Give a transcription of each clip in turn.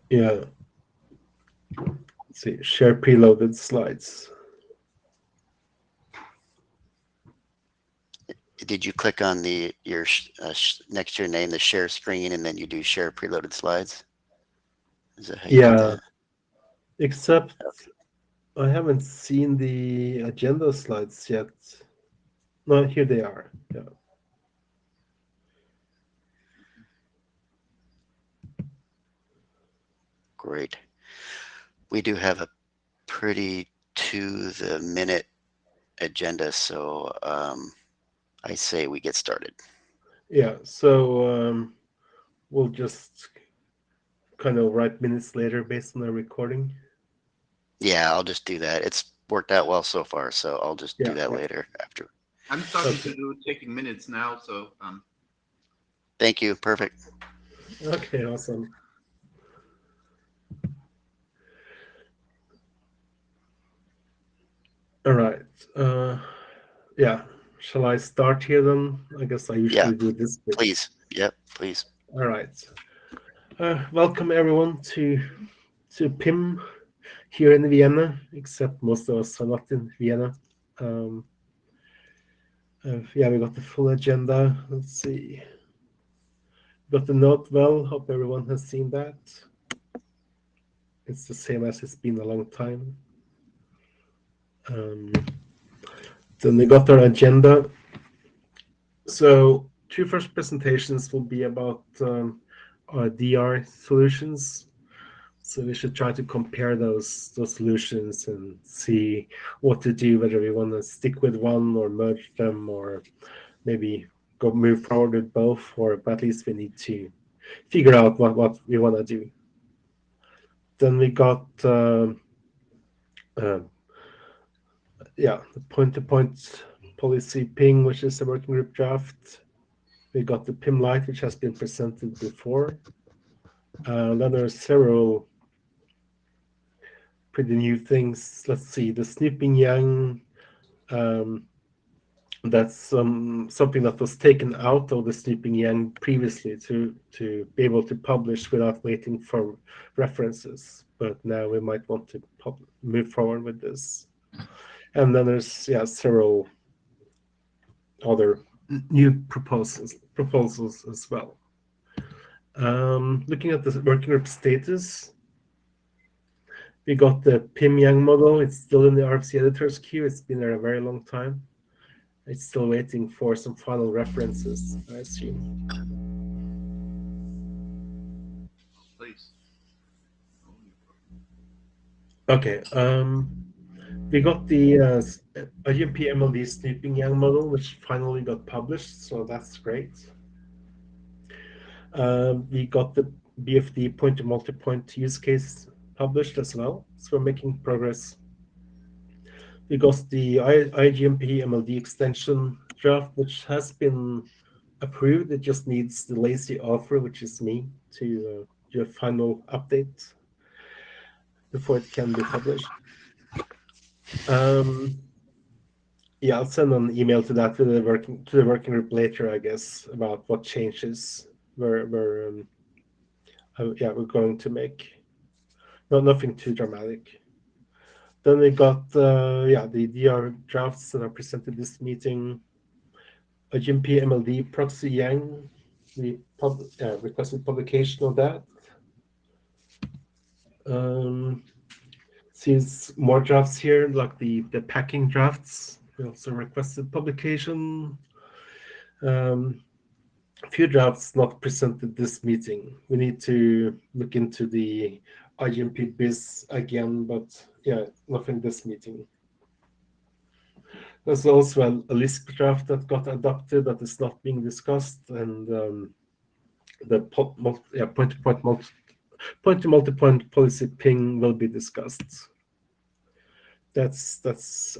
Yeah. Let's see, share preloaded slides. Did you click on next to your name, the share screen, and then you do share preloaded slides? Is that how you did Yeah, that? except I haven't seen the agenda slides yet. No, here they are. Yeah. Great. We do have a pretty to the minute agenda, so I say we get started. Yeah. So we'll just kind of write minutes later based on the recording. Yeah, I'll just do that. It's worked out well so far, so I'll just do Yeah. that Yeah. later after. I'm starting to Okay. do taking minutes now, so Thank you. Perfect. Okay. Awesome. All right. Yeah. Shall I start here then? I guess I Yeah, usually do this bit. please. Yep, please. All right. Welcome everyone to PIM here in Vienna, except most of us are not in Vienna. Um, yeah, we got the full agenda. Let's see. Got the note well. Hope everyone has seen that. It's the same as it's been a long time. Um, then we got our agenda. So two first presentations will be about our DR solutions. So we should try to compare those solutions and see what to do, whether we want to stick with one or merge them, or maybe go move forward with both, or but at least we need to figure out what we want to do. Then we got uh, yeah, the point-to-point policy ping, which is a working group draft. We got the PIM Lite, which has been presented before. Then there are several pretty new things. Let's see, the snooping yang. Um, that's something that was taken out of the snooping yang previously to be able to publish without waiting for references. But now we might want to move forward with this. And then there's several other new proposals as well. Looking at the working group status, we got the PIM Yang model. It's still in the RFC editor's queue. It's been there a very long time. It's still waiting for some final references, I assume. please. Okay. We got the IMP MLD Snooping Yang model, which finally got published, so that's great. We got the BFD point-to-multipoint use case published as well, so we're making progress. We got the IGMP MLD extension draft, which has been approved. It just needs the lazy author, which is me, to do a final update before it can be published. Yeah, I'll send an email to that to the working group later, I guess, about what changes we're going to make. No, nothing too dramatic. Then we got the DR drafts that are presented this meeting. A GMP MLD proxy Yang. We requested publication of that. Seems more drafts here, like the packing drafts. We also requested publication. A few drafts not presented this meeting. We need to look into the IGMP biz again, but yeah, nothing this meeting. There's also a Lisp draft that got adopted that is not being discussed, and the point-to-multipoint policy ping will be discussed. That's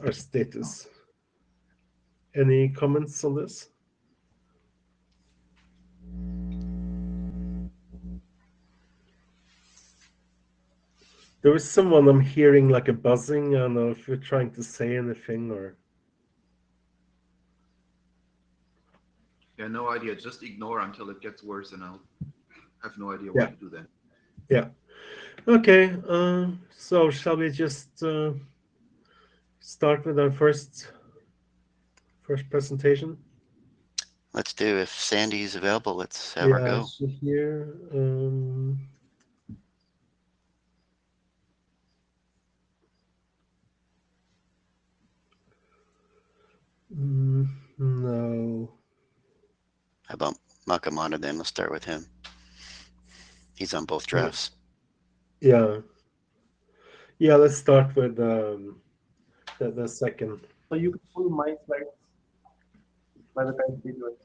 our status. Any comments on this? There is someone I'm hearing like a buzzing. I don't know if you're trying to say anything or. Yeah, no idea. Just ignore until it gets worse, and I'll have no idea Yeah. what to do then. Yeah. Okay. So shall we just start with our first presentation? Let's do. If Sandy's available, let's have her Yeah, go. is she here? No. How about Makamata then? We'll start with him. He's on both drafts. Yeah. Yeah, let's start with the second. So you can pull my slides by the time we do it.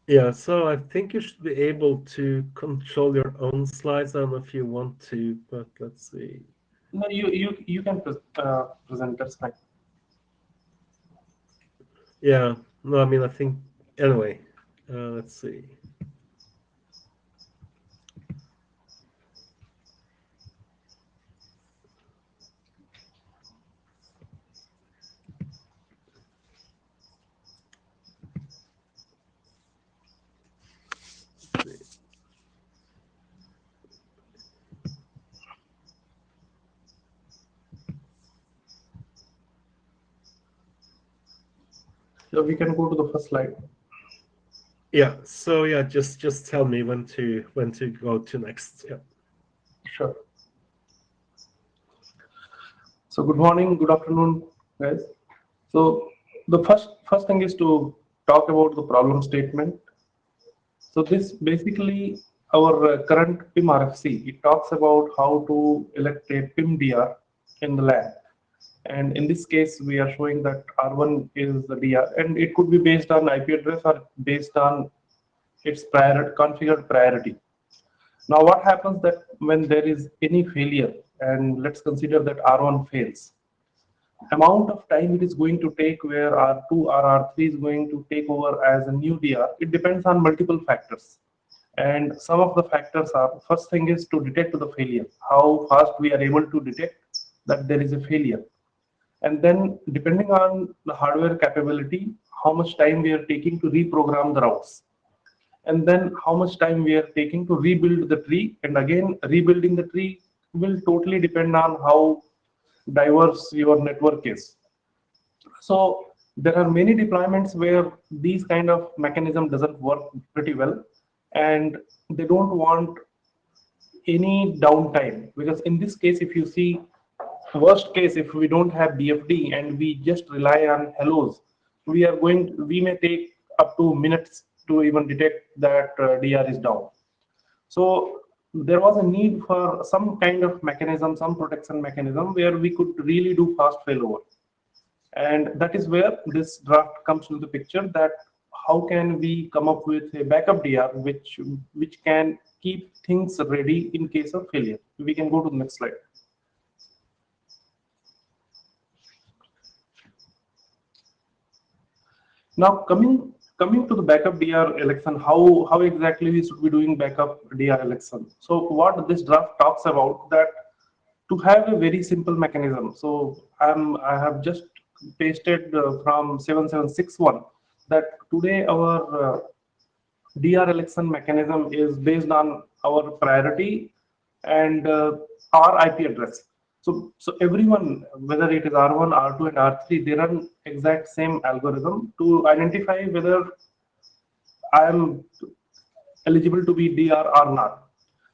Yeah, so I think you should be able to control your own slides. I don't know if you want to, but let's see. No, you can present. That's fine. Yeah, no, I mean, I think, anyway, let's see. So we can go to the first slide. Yeah, so yeah, just tell me when to go to next. Yeah. Sure. So good morning, good afternoon, guys. So the first thing is to talk about the problem statement. So this basically our current PIM RFC. It talks about how to elect a PIM DR in the LAN. And in this case, we are showing that R1 is the DR, and it could be based on IP address or based on its configured priority. Now, what happens that when there is any failure, and let's consider that R1 fails, amount of time it is going to take where R2 or R3 is going to take over as a new DR, it depends on multiple factors. And some of the factors are, first thing is to detect the failure, how fast we are able to detect that there is a failure. And then depending on the hardware capability, how much time we are taking to reprogram the routes. And then how much time we are taking to rebuild the tree. And again, rebuilding the tree will totally depend on how diverse your network is. So there are many deployments where these kind of mechanism doesn't work pretty well, and they don't want any downtime, because in this case, if you see, worst case, if we don't have BFD and we just rely on hellos, we may take up to minutes to even detect that DR is down. So there was a need for some kind of mechanism, some protection mechanism where we could really do fast failover. And that is where this draft comes into the picture, that how can we come up with a backup DR which can keep things ready in case of failure. We can go to the next slide. Now coming to the backup DR election, how exactly we should be doing backup DR election. So what this draft talks about, that to have a very simple mechanism. So I have just pasted from 7761 that today our DR election mechanism is based on our priority and our IP address. So everyone, whether it is R1, R2, and R3, they run exact same algorithm to identify whether I am eligible to be DR or not.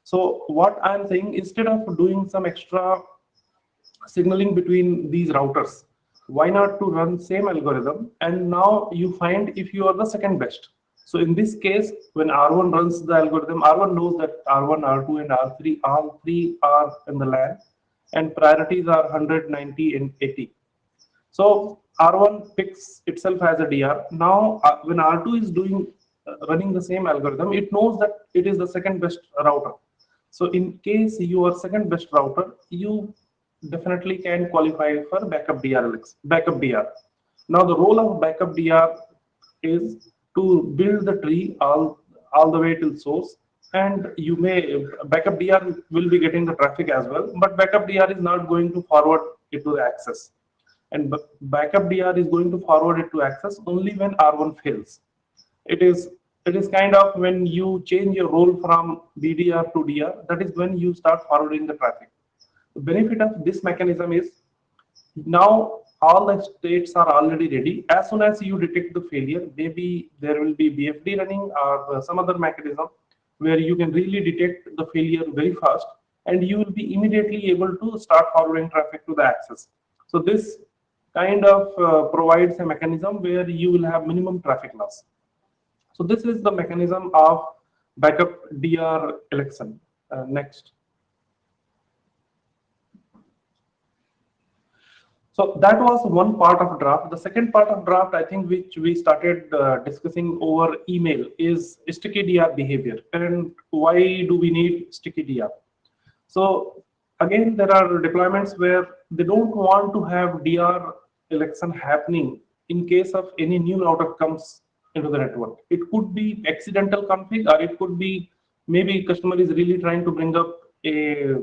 So what I'm saying, instead of doing some extra signaling between these routers, why not to run same algorithm, and now you find if you are the second best. So in this case, when R1 runs the algorithm, R1 knows that R1, R2, and R3, all three are in the LAN, and priorities are 100, 90, and 80. So R1 picks itself as a DR. Now, when R2 is running the same algorithm, it knows that it is the second best router. So in case you are second best router, you definitely can qualify for backup DR. Now the role of backup DR is to build the tree all the way till source, and you may backup DR will be getting the traffic as well, but backup DR is not going to forward it to the access, and backup DR is going to forward it to access only when R1 fails. It is it is kind of when you change your role from BDR to DR, that is when you start forwarding the traffic. The benefit of this mechanism is now all the states are already ready. As soon as you detect the failure, maybe there will be BFD running or some other mechanism where you can really detect the failure very fast, and you will be immediately able to start forwarding traffic to the access. So this kind of provides a mechanism where you will have minimum traffic loss. So this is the mechanism of backup DR election. Next. So that was one part of draft. The second part of draft, I think, which we started discussing over email is sticky DR behavior, and why do we need sticky DR? So again, there are deployments where they don't want to have DR election happening in case of any new router comes into the network. It could be accidental config, or it could be maybe customer is really trying to bring up a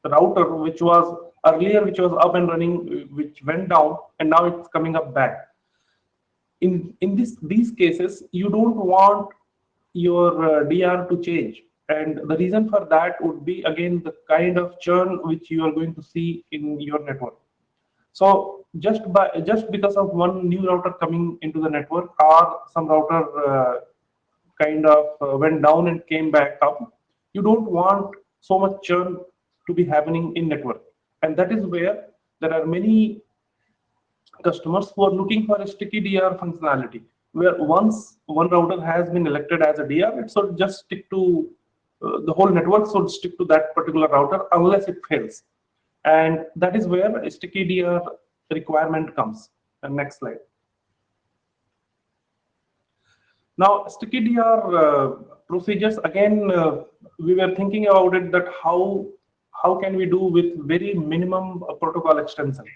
router which was earlier, which was up and running, which went down, and now it's coming up back. In these cases, you don't want your DR to change, and the reason for that would be again the kind of churn which you are going to see in your network. So just because of one new router coming into the network, or some router kind of went down and came back up, you don't want so much churn to be happening in network. And that is where there are many customers who are looking for a sticky DR functionality, where once one router has been elected as a DR, it should just stick to the whole network should stick to that particular router unless it fails. And that is where a sticky DR requirement comes. And next slide. Now, sticky DR procedures, again, we were thinking about it, that how can we do with very minimum protocol extension.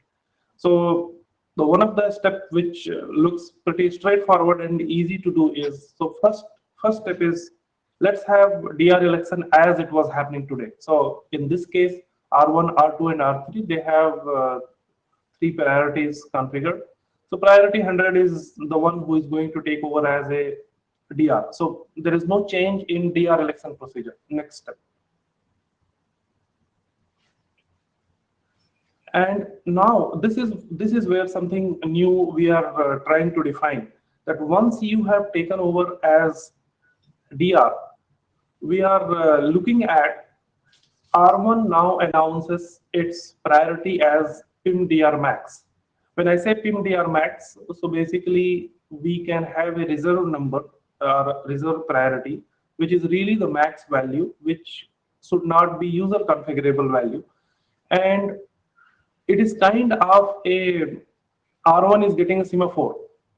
So the one of the steps which looks pretty straightforward and easy to do is, so first step is, let's have DR election as it was happening today. So in this case, R1, R2, and R3, they have 3 priorities configured. So priority 100 is the one who is going to take over as a DR. So there is no change in DR election procedure. Next step. And now this is where something new we are trying to define, that once you have taken over as DR, we are looking at R1 now announces its priority as PIM-DR max. When I say PIM-DR max, so basically we can have a reserve number or reserve priority, which is really the max value, which should not be user configurable value. And it is kind of a R1 is getting a semaphore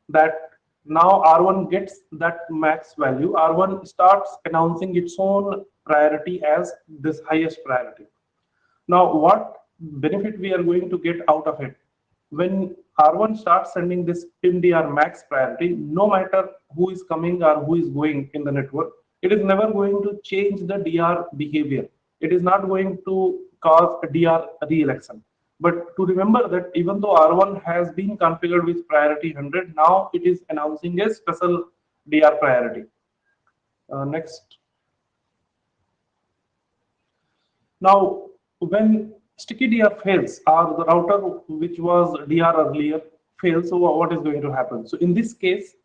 that now R1 gets that max value. R1 starts announcing its own priority as this highest priority. Now, what benefit we are going to get out of it? When R1 starts sending this PIM-DR max priority, no matter who is coming or who is going in the network, it is never going to change the DR behavior. It is not going to cause a DR re-election. But to remember that even though R1 has been configured with priority 100, now it is announcing a special DR priority. Next. Now, when sticky DR fails, or the router which was DR earlier fails, so what is going to happen? So in this case,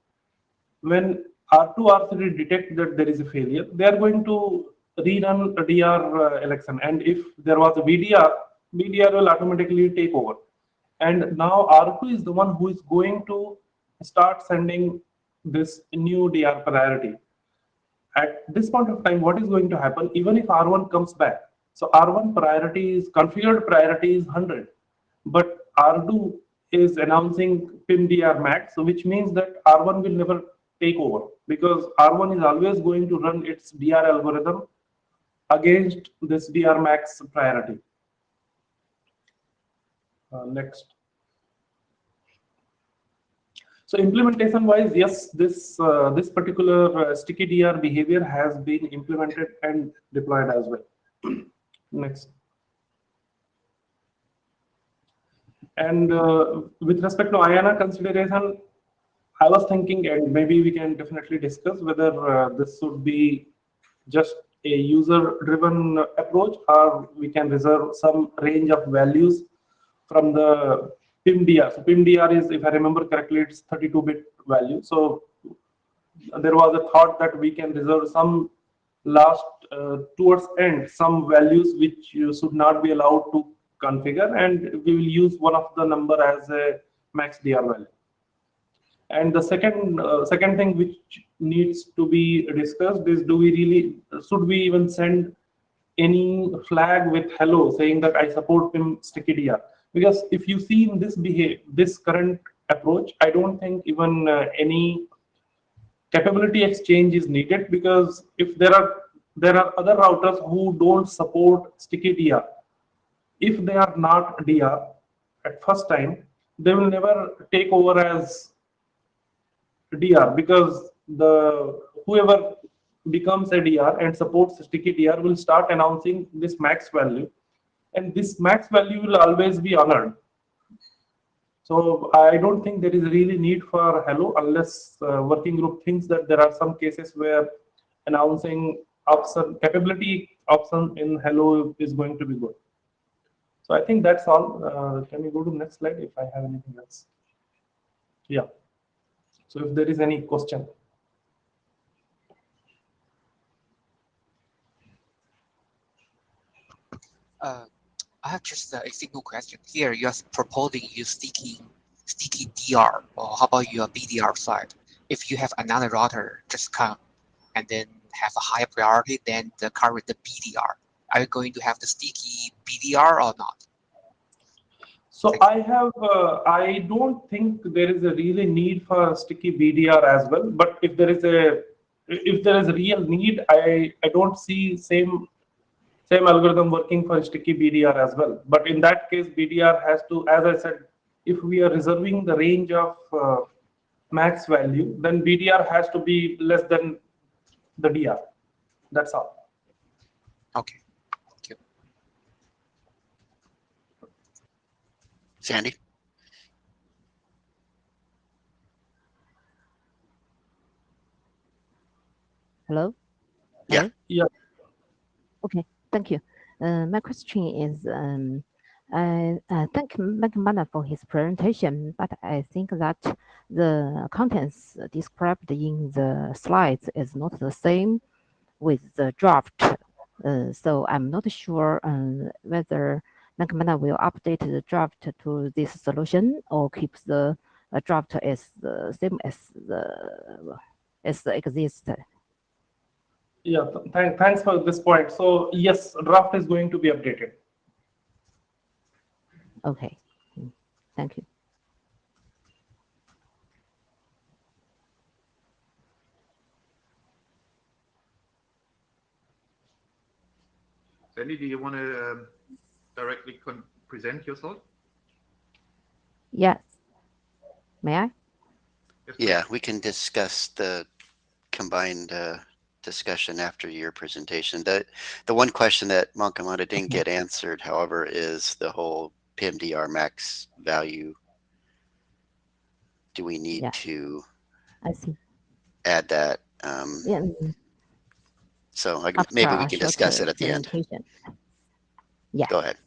when R2, R3 detect that there is a failure, they are going to rerun a DR election. And if there was a VDR, BDR will automatically take over. And now R2 is the one who is going to start sending this new DR priority. At this point of time, what is going to happen, even if R1 comes back? So R1 priority is configured priority is 100, but R2 is announcing PIM-DR max, so which means that R1 will never take over, because R1 is always going to run its DR algorithm against this DR max priority. Next. So implementation wise, yes, this particular sticky DR behavior has been implemented and deployed as well. Next. And with respect to IANA consideration, I was thinking, and maybe we can definitely discuss whether this should be just a user-driven approach, or we can reserve some range of values from the PIMDR. So PIMDR is, if I remember correctly, it's 32-bit value. So there was a thought that we can reserve some last towards end some values which you should not be allowed to configure, and we will use one of the number as a max DR value. And the second thing which needs to be discussed is, should we even send any flag with hello saying that I support PIM sticky DR? Because if you see in this current approach, I don't think even any capability exchange is needed, because if there are other routers who don't support sticky DR, if they are not DR at first time, they will never take over as DR, because whoever becomes a DR and supports sticky DR will start announcing this max value, and this max value will always be honored. So I don't think there is really need for hello, unless working group thinks that there are some cases where announcing capability option in hello is going to be good. So I think that's all. Can we go to the next slide if I have anything else? Yeah. So if there is any question. I have just a single question. Here, you are proposing use sticky DR, or how about your BDR side? If you have another router just come and then have a higher priority than the current BDR, are you going to have the sticky BDR or not? So I don't think there is a really need for sticky BDR as well. But if there is a real need, I don't see same algorithm working for sticky BDR as well. But in that case, BDR has to, as I said, if we are reserving the range of max value, then BDR has to be less than the DR. That's all. Okay. Thank you. Sandy? Hello? Yeah. Hello? Yeah. Okay, thank you. My question is, I thank McManus for his presentation, but I think that the contents described in the slides is not the same with the draft. So I'm not sure whether McManus will update the draft to this solution or keep the draft as the same as exists. Yeah, thanks for this point. So yes, draft is going to be updated. Okay, thank you. Sandy, do you want to directly present yourself? Yes. May I? Yes, Yeah, please. we can discuss the combined discussion after your presentation. The one question that Mankamata didn't get answered, however, is the whole PIMDR max value. Do we need to I see. add that? Yeah. So After maybe we a can discuss it shorter at the end. presentation. Yeah. Go ahead.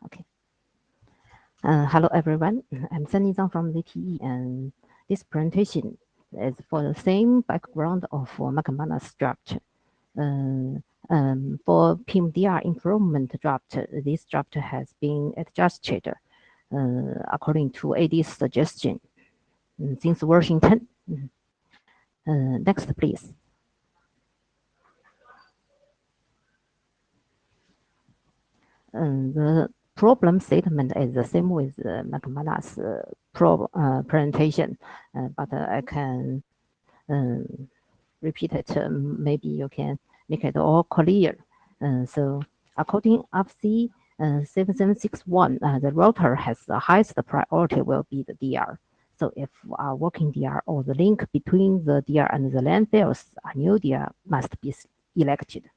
Okay. Hello, everyone. I'm Sunny Zhang from ZTE, and this presentation is for the same background of McManus draft. For PIMDR improvement draft, this draft has been adjusted according to AD's suggestion since version 10. Next, please. The problem statement is the same with McManus' presentation, but I can repeat it. Maybe you can make it all clear. So according FC 7761, the router has the highest priority will be the DR. So if a working DR or the link between the DR and the LAN fails, a new DR must be elected.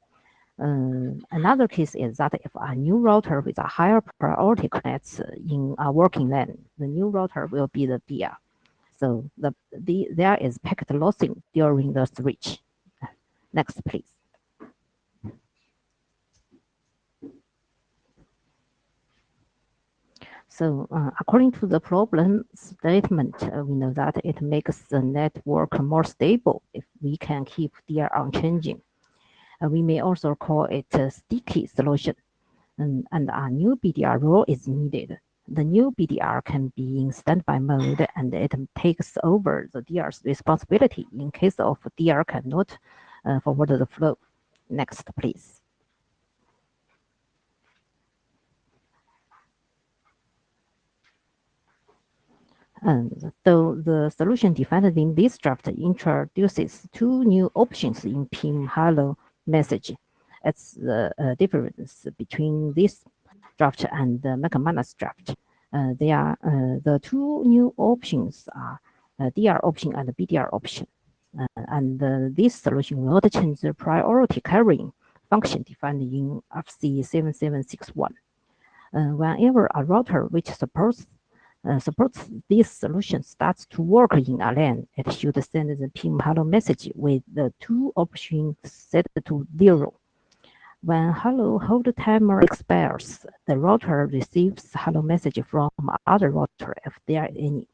Another case is that if a new router with a higher priority connects in a working LAN, the new router will be the DR. So there is packet losing during the switch. Next, please. So according to the problem statement, we know that it makes the network more stable if we can keep DR unchanging. We may also call it a sticky solution, and a new BDR rule is needed. The new BDR can be in standby mode, and it takes over the DR's responsibility in case of DR cannot forward the flow. Next, please. And so the solution defined in this draft introduces two new options in PIM hello message. It's the difference between this draft and the McManus draft. They are the two new options are DR option and BDR option. And this solution will not change the priority carrying function defined in FC 7761. Whenever a router which supports this solution starts to work in a LAN, it should send the PIM hello message with the two options set to 0. When hello hold timer expires, the router receives hello message from other router if there is any.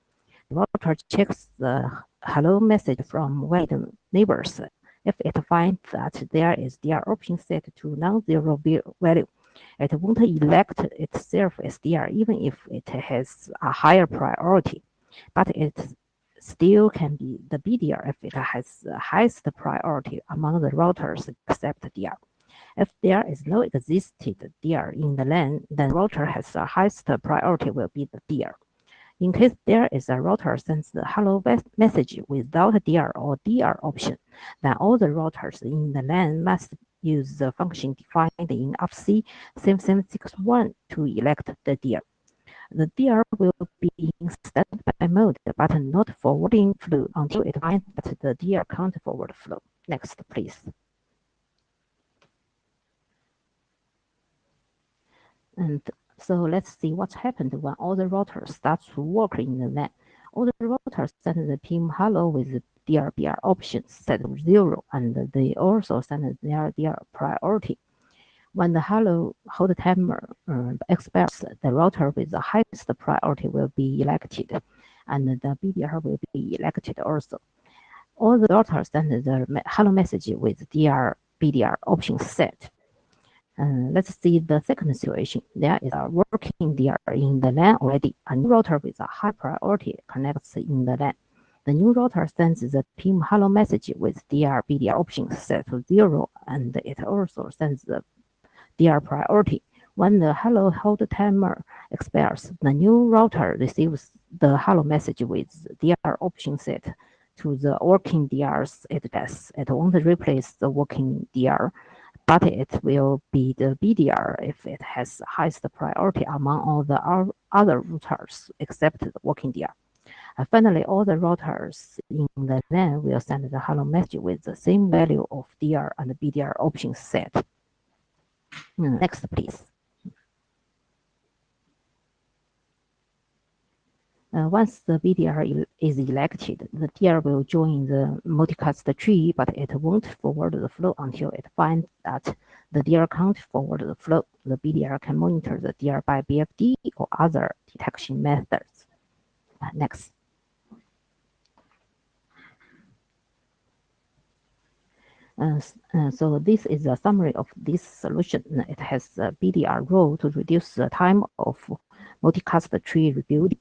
The router checks the hello message from wide neighbors. If it finds that there is DR option set to non-zero value, it won't elect itself as DR even if it has a higher priority, but it still can be the BDR if it has the highest priority among the routers except DR. If there is no existed DR in the LAN, then router has the highest priority will be the DR. In case there is a router sends the hello message without DR or DR option, then all the routers in the LAN must use the function defined in FC 7761 to elect the DR. The DR will be in standby mode, but not forwarding flow until it finds that the DR can't forward flow. Next, please. And so let's see what happened when all the routers start to work in the LAN. All the routers send the PIM hello with the DR/BR options set to 0, and they also send their DR priority. When the hello hold timer expires, the router with the highest priority will be elected, and the BDR will be elected also. All the routers send the hello message with DR/BDR option set. Let's see the second situation. There is a working DR in the LAN already. A new router with a high priority connects in the LAN. The new router sends the PIM hello message with DR/BDR option set to 0, and it also sends the DR priority. When the hello hold timer expires, the new router receives the hello message with DR option set to the working DR's address. It won't replace the working DR, but it will be the BDR if it has the highest priority among all the other routers except the working DR. Finally, all the routers in the LAN will send the hello message with the same value of DR and BDR options set. Next, please. Once the BDR is elected, the DR will join the multicast tree, but it won't forward the flow until it finds that the DR can't forward the flow. The BDR can monitor the DR by BFD or other detection methods. Next. So this is a summary of this solution. It has a BDR role to reduce the time of multicast tree rebuilding.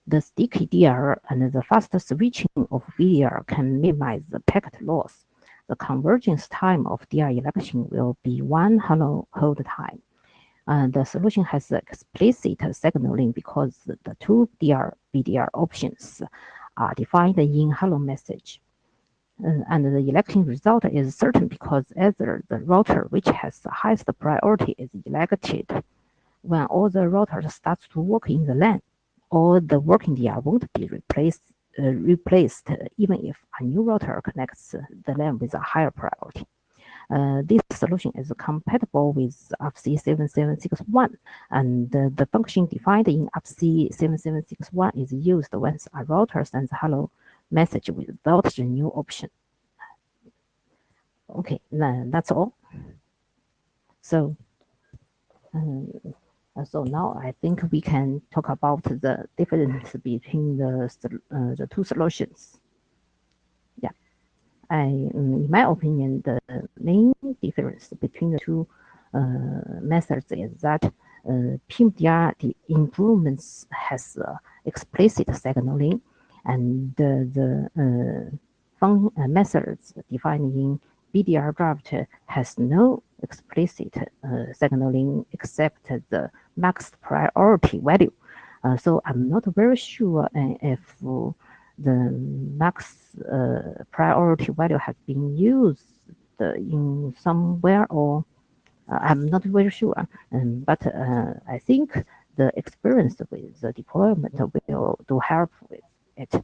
The sticky DR and the fast switching of BDR can minimize the packet loss. The convergence time of DR election will be 1 hello hold time. The solution has explicit signaling because the two DR/BDR options are defined in hello message. And the election result is certain because either the router which has the highest priority is elected when all the routers start to work in the LAN, or the working DR won't be replaced even if a new router connects the LAN with a higher priority. this solution is compatible with APC 7761, and the function defined in APC 7761 is used once a router sends hello message without the new option. Okay, that's all. So now I think we can talk about the difference between the two solutions. Yeah, in my opinion, the main difference between the two methods is that PMDR, the improvements has explicit signaling, and the methods defined in BDR draft has no explicit signaling except the max priority value. So I'm not very sure if the max priority value has been used in somewhere, or I'm not very sure. But I think the experience with the deployment will do help with it.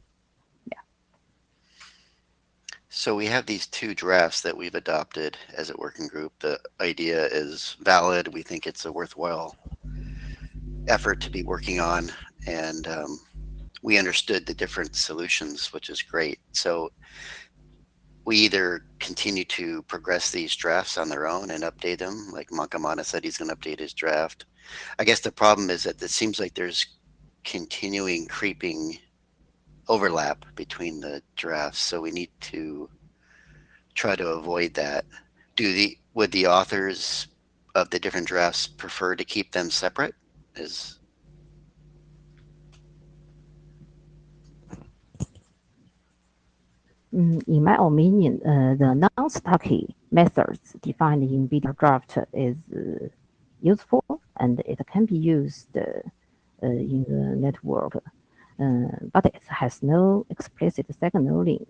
So we have these two drafts that we've adopted as a working group. The idea is valid. We think it's a worthwhile effort to be working on, and we understood the different solutions, which is great. So we either continue to progress these drafts on their own and update them, like Mankamana said he's going to update his draft. I guess the problem is that it seems like there's continuing creeping overlap between the drafts, so we need to try to avoid that. Would the authors of the different drafts prefer to keep them separate? In my opinion, the non-stacky methods defined in BDR draft is useful, and it can be used in the network, but it has no explicit signaling,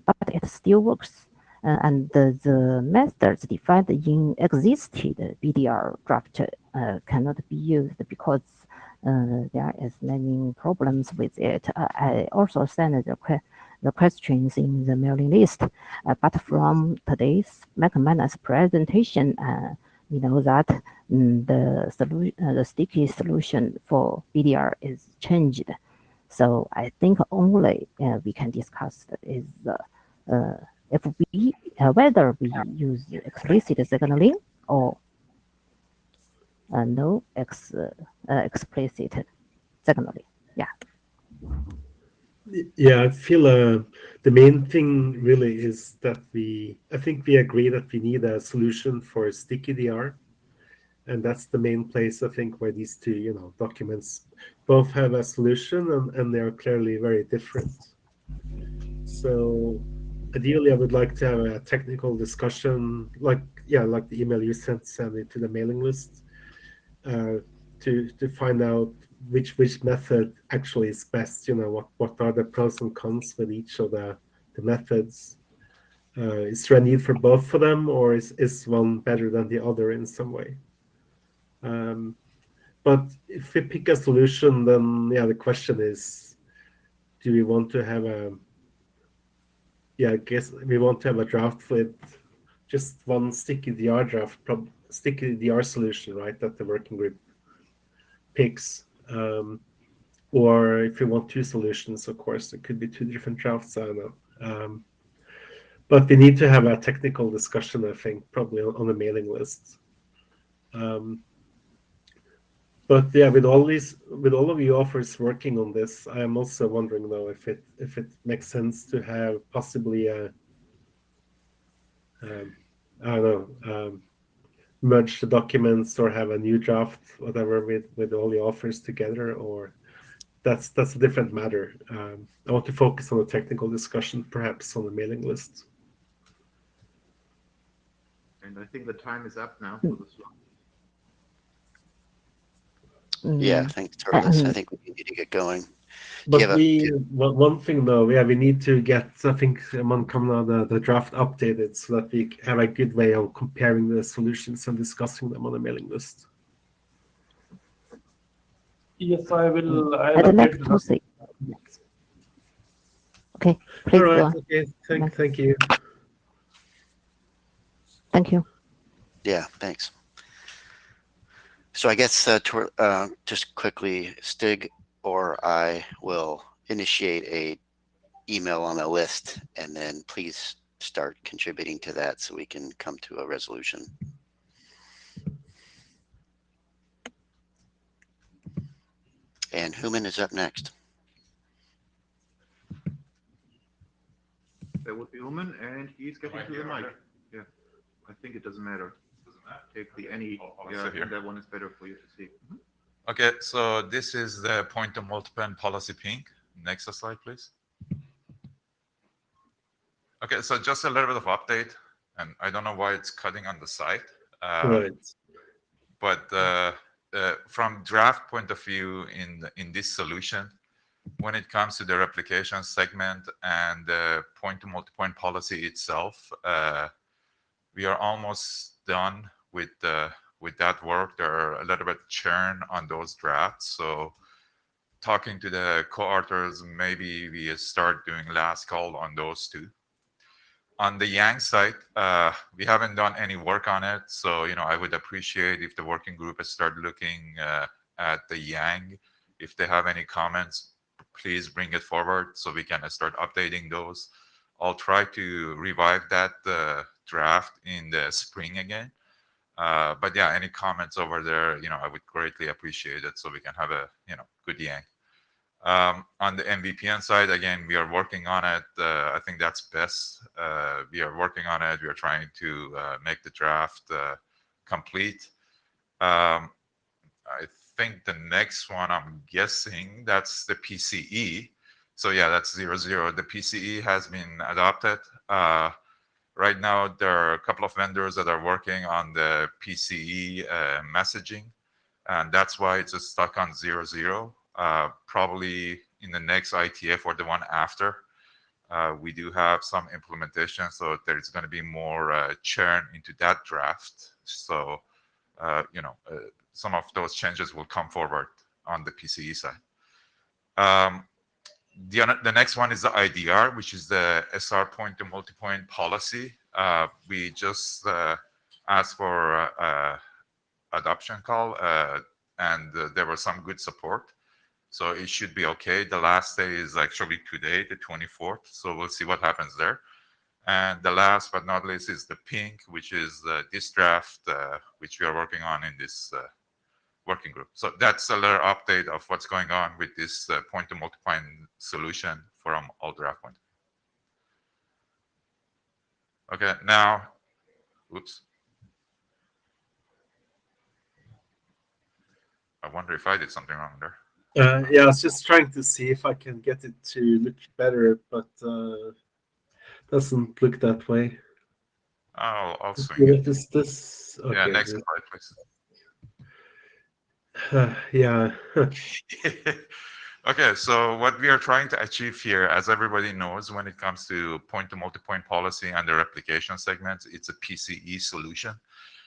but it still works. And the methods defined in existing BDR draft cannot be used because there is many problems with it. I also sent the questions in the mailing list, but from today's Mankamana's presentation, we know that the sticky solution for BDR is changed. So I think only we can discuss is if we whether we use explicit signaling or no explicit signaling. Yeah. Yeah, I feel the main thing really is that I think we agree that we need a solution for sticky DR, and that's the main place I think where these two documents both have a solution, and they are clearly very different. So ideally, I would like to have a technical discussion, like the email you send it to the mailing list, to find out which method actually is best. What are the pros and cons with each of the methods? Is there a need for both of them, or is one better than the other in some way? But if we pick a solution, then the question is, do we want to have I guess we want to have a draft with just one sticky DR draft, sticky DR solution, right? That the working group picks. Or if you want two solutions, of course, it could be two different drafts. I don't know. But we need to have a technical discussion, I think, probably on the mailing list. But with all of you offers working on this, I am also wondering though if it makes sense to have possibly merge the documents or have a new draft, whatever, with all the offers together, or that's a different matter. I want to focus on the technical discussion, perhaps on the mailing list. And I think the time is up now for this one. Yeah, thanks, Torlis. I think we need to get going. But one thing though, we need to get, I think, Mankamana, the draft updated so that we have a good way of comparing the solutions and discussing them on the mailing list. Yes, I will. I'd like to say. Okay, please all right. go on. Okay, thank you. Thank you. Yeah, thanks. So I guess just quickly, Stig or I will initiate a email on a list, and then please start contributing to that so we can come to a resolution. And Human is up next. That would be Uman, and he's getting to the mic. Yeah, I think it doesn't matter. Take the any. Yeah, I think that one is better for you to see. Okay, so this is the point-to-multipoint policy ping. Next slide, please. Okay, so just a little bit of update, and I don't know why it's cutting on the side. Right. But from draft point of view in this solution, when it comes to the replication segment and the point-to-multipoint policy itself, we are almost done with that work. There are a little bit churn on those drafts. So talking to the co-authors, maybe we start doing last call on those two. On the Yang side, we haven't done any work on it. So, I would appreciate if the working group has started looking at the Yang. If they have any comments, please bring it forward so we can start updating those. I'll try to revive that draft in the spring again. But yeah, any comments over there, I would greatly appreciate it so we can have a, good Yang. On the MVPN side, again, we are working on it. I think that's best. We are working on it. We are trying to make the draft complete. I think the next one, I'm guessing, that's the PCE. So yeah, that's 00. The PCE has been adopted. Right now, there are a couple of vendors that are working on the PCE messaging, and that's why it's just stuck on 00. Probably in the next IETF or the one after, we do have some implementation, so there's going to be more churn into that draft. So, some of those changes will come forward on the PCE side. The next one is the IDR, which is the SR point-to-multipoint policy. We just asked for adoption call, and there was some good support. So it should be okay. The last day is actually today, the 24th. So we'll see what happens there. And the last but not least is the pink, which is this draft, which we are working on in this working group. So that's a little update of what's going on with this point-to-multipoint solution from all draft point. Okay, now, oops. I wonder if I did something wrong there. Yeah, I was just trying to see if I can get it to look better, but doesn't look that way. I'll swing it. What is this? Okay, Yeah, next slide, please. Yeah. Okay, so what we are trying to achieve here, as everybody knows, when it comes to point-to-multipoint policy and the replication segments, it's a PCE solution.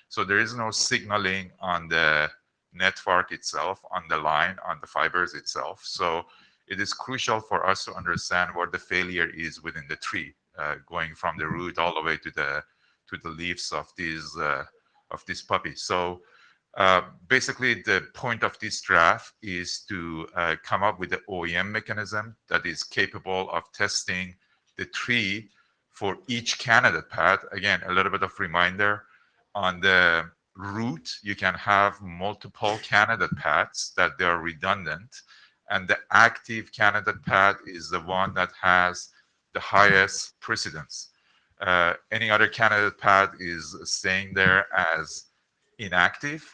So there is no signaling on the network itself, on the line, on the fibers itself. So it is crucial for us to understand where the failure is within the tree, going from the root all the way to the leaves of these puppies. So basically, the point of this draft is to come up with the OEM mechanism that is capable of testing the tree for each candidate path. Again, a little bit of reminder, on the root, you can have multiple candidate paths that they are redundant, and the active candidate path is the one that has the highest precedence. Any other candidate path is staying there as inactive.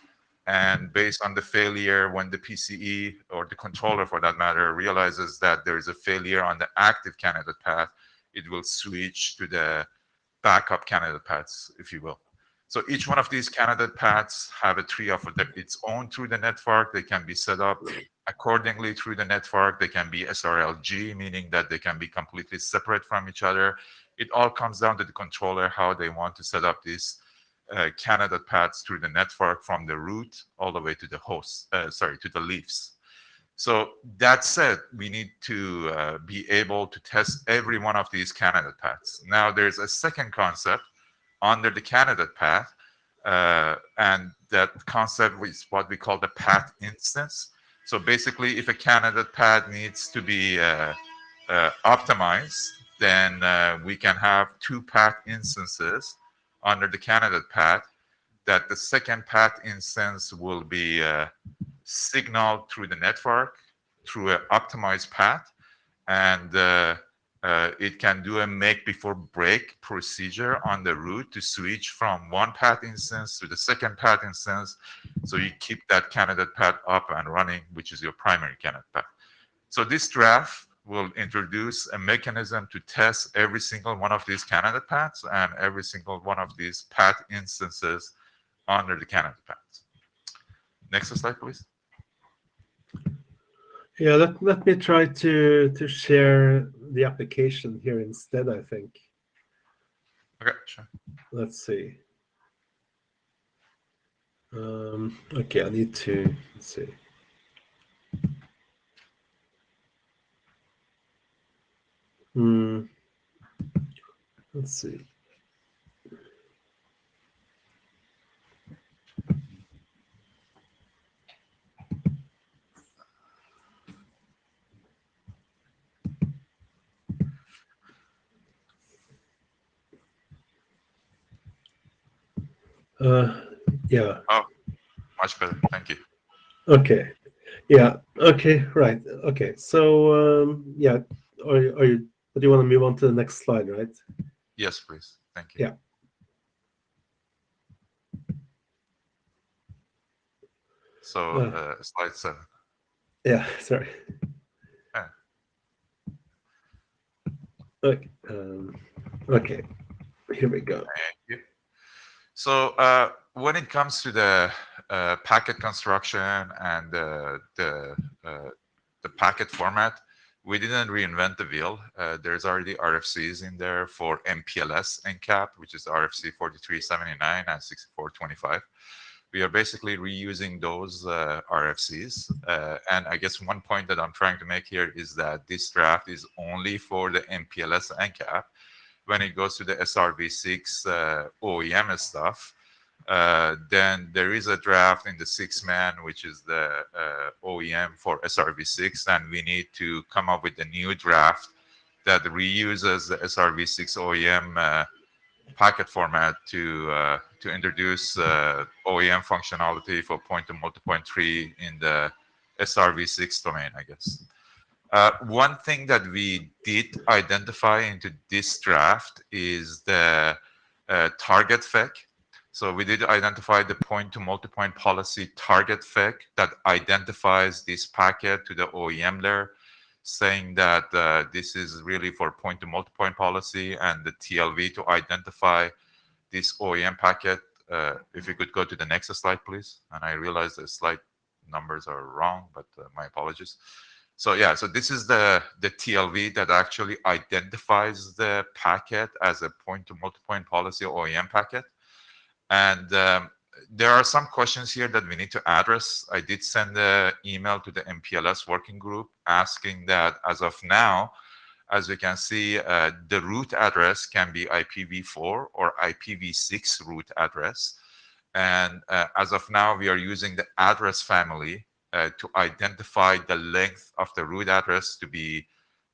And based on the failure, when the PCE or the controller for that matter realizes that there is a failure on the active candidate path, it will switch to the backup candidate paths, if you will. So each one of these candidate paths have a tree of its own through the network. They can be set up accordingly through the network. They can be SRLG, meaning that they can be completely separate from each other. It all comes down to the controller, how they want to set up these candidate paths through the network from the root all the way to the host, to the leaves. So that said, we need to be able to test every one of these candidate paths. Now there's a second concept under the candidate path. And that concept is what we call the path instance. So basically, if a candidate path needs to be optimized, then we can have two path instances under the candidate path, that the second path instance will be signaled through the network through an optimized path, and it can do a make before break procedure on the route to switch from one path instance to the second path instance, so you keep that candidate path up and running, which is your primary candidate path. So this draft will introduce a mechanism to test every single one of these candidate paths and every single one of these path instances under the candidate paths. Next slide, please. Yeah, let me try to share the application here instead, I think. Okay, sure. Let's see. Okay, I need to, let's see. Let's see. Yeah. Oh, much better. Thank you. Okay. Yeah. Okay. Right. Okay. So yeah. Are you? Do you want to move on to the next slide? Right. Yes, please. Thank you. Yeah. So slide 7. Yeah. Sorry. Yeah. Okay. Okay. Here we go. Thank you. So when it comes to the packet construction and the packet format, we didn't reinvent the wheel. There's already RFCs in there for MPLS NCAP, which is RFC 4379 and 6425. We are basically reusing those RFCs. And I guess one point that I'm trying to make here is that this draft is only for the MPLS NCAP. When it goes to the SRv6 OEM stuff, then there is a draft in the 6-man, which is the OEM for SRv6, and we need to come up with a new draft that reuses the SRv6 OEM packet format to introduce OEM functionality for point-to-multipoint tree in the SRv6 domain, I guess. One thing that we did identify into this draft is the target FEC. So we did identify the point-to-multipoint policy target FEC that identifies this packet to the OEM layer, saying that this is really for point-to-multipoint policy, and the TLV to identify this OEM packet. If you could go to the next slide, please. And I realize the slide numbers are wrong, but my apologies. So yeah, so this is the TLV that actually identifies the packet as a point-to-multipoint policy OEM packet. And there are some questions here that we need to address. I did send an email to the MPLS working group asking that as of now, as we can see, the root address can be IPv4 or IPv6 root address. And as of now, we are using the address family to identify the length of the root address to be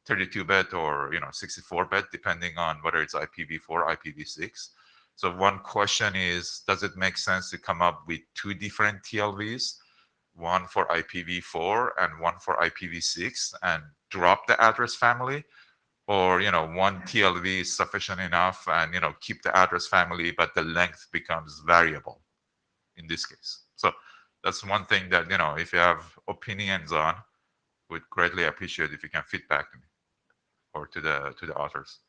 32-bit or 64-bit, depending on whether it's IPv4 or IPv6. So one question is, does it make sense to come up with two different TLVs, one for IPv4 and one for IPv6, and drop the address family? Or one TLV is sufficient enough, and keep the address family, but the length becomes variable in this case. So that's one thing that if you have opinions on, would greatly appreciate if you can feedback to me or to the authors.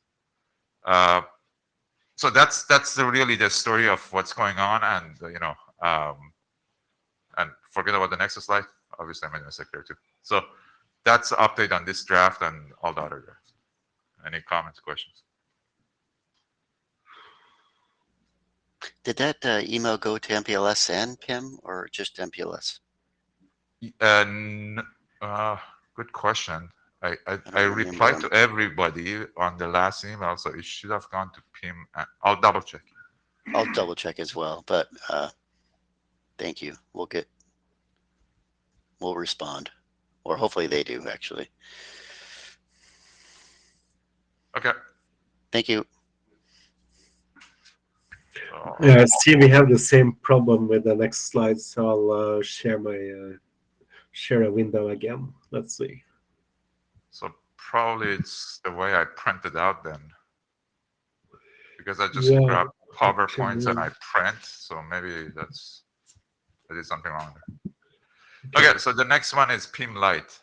So that's really the story of what's going on, and and forget about the next slide. Obviously, I'm in a sector too. So that's the update on this draft and all the other drafts. Any comments, questions? Did that email go to MPLS and PIM, or just MPLS? Good question. I replied to everybody on the last email, so it should have gone to PIM. I'll double check. I'll double check as well, but thank you. We'll respond, or hopefully they do actually. Okay. Thank you. Yeah, I see we have the same problem with the next slide, so I'll share a window again. Let's see. So probably it's the way I printed out then, because I just Yeah, grab PowerPoints and actually, I print. So maybe I did something wrong there. Okay, so the next one is PIM Lite.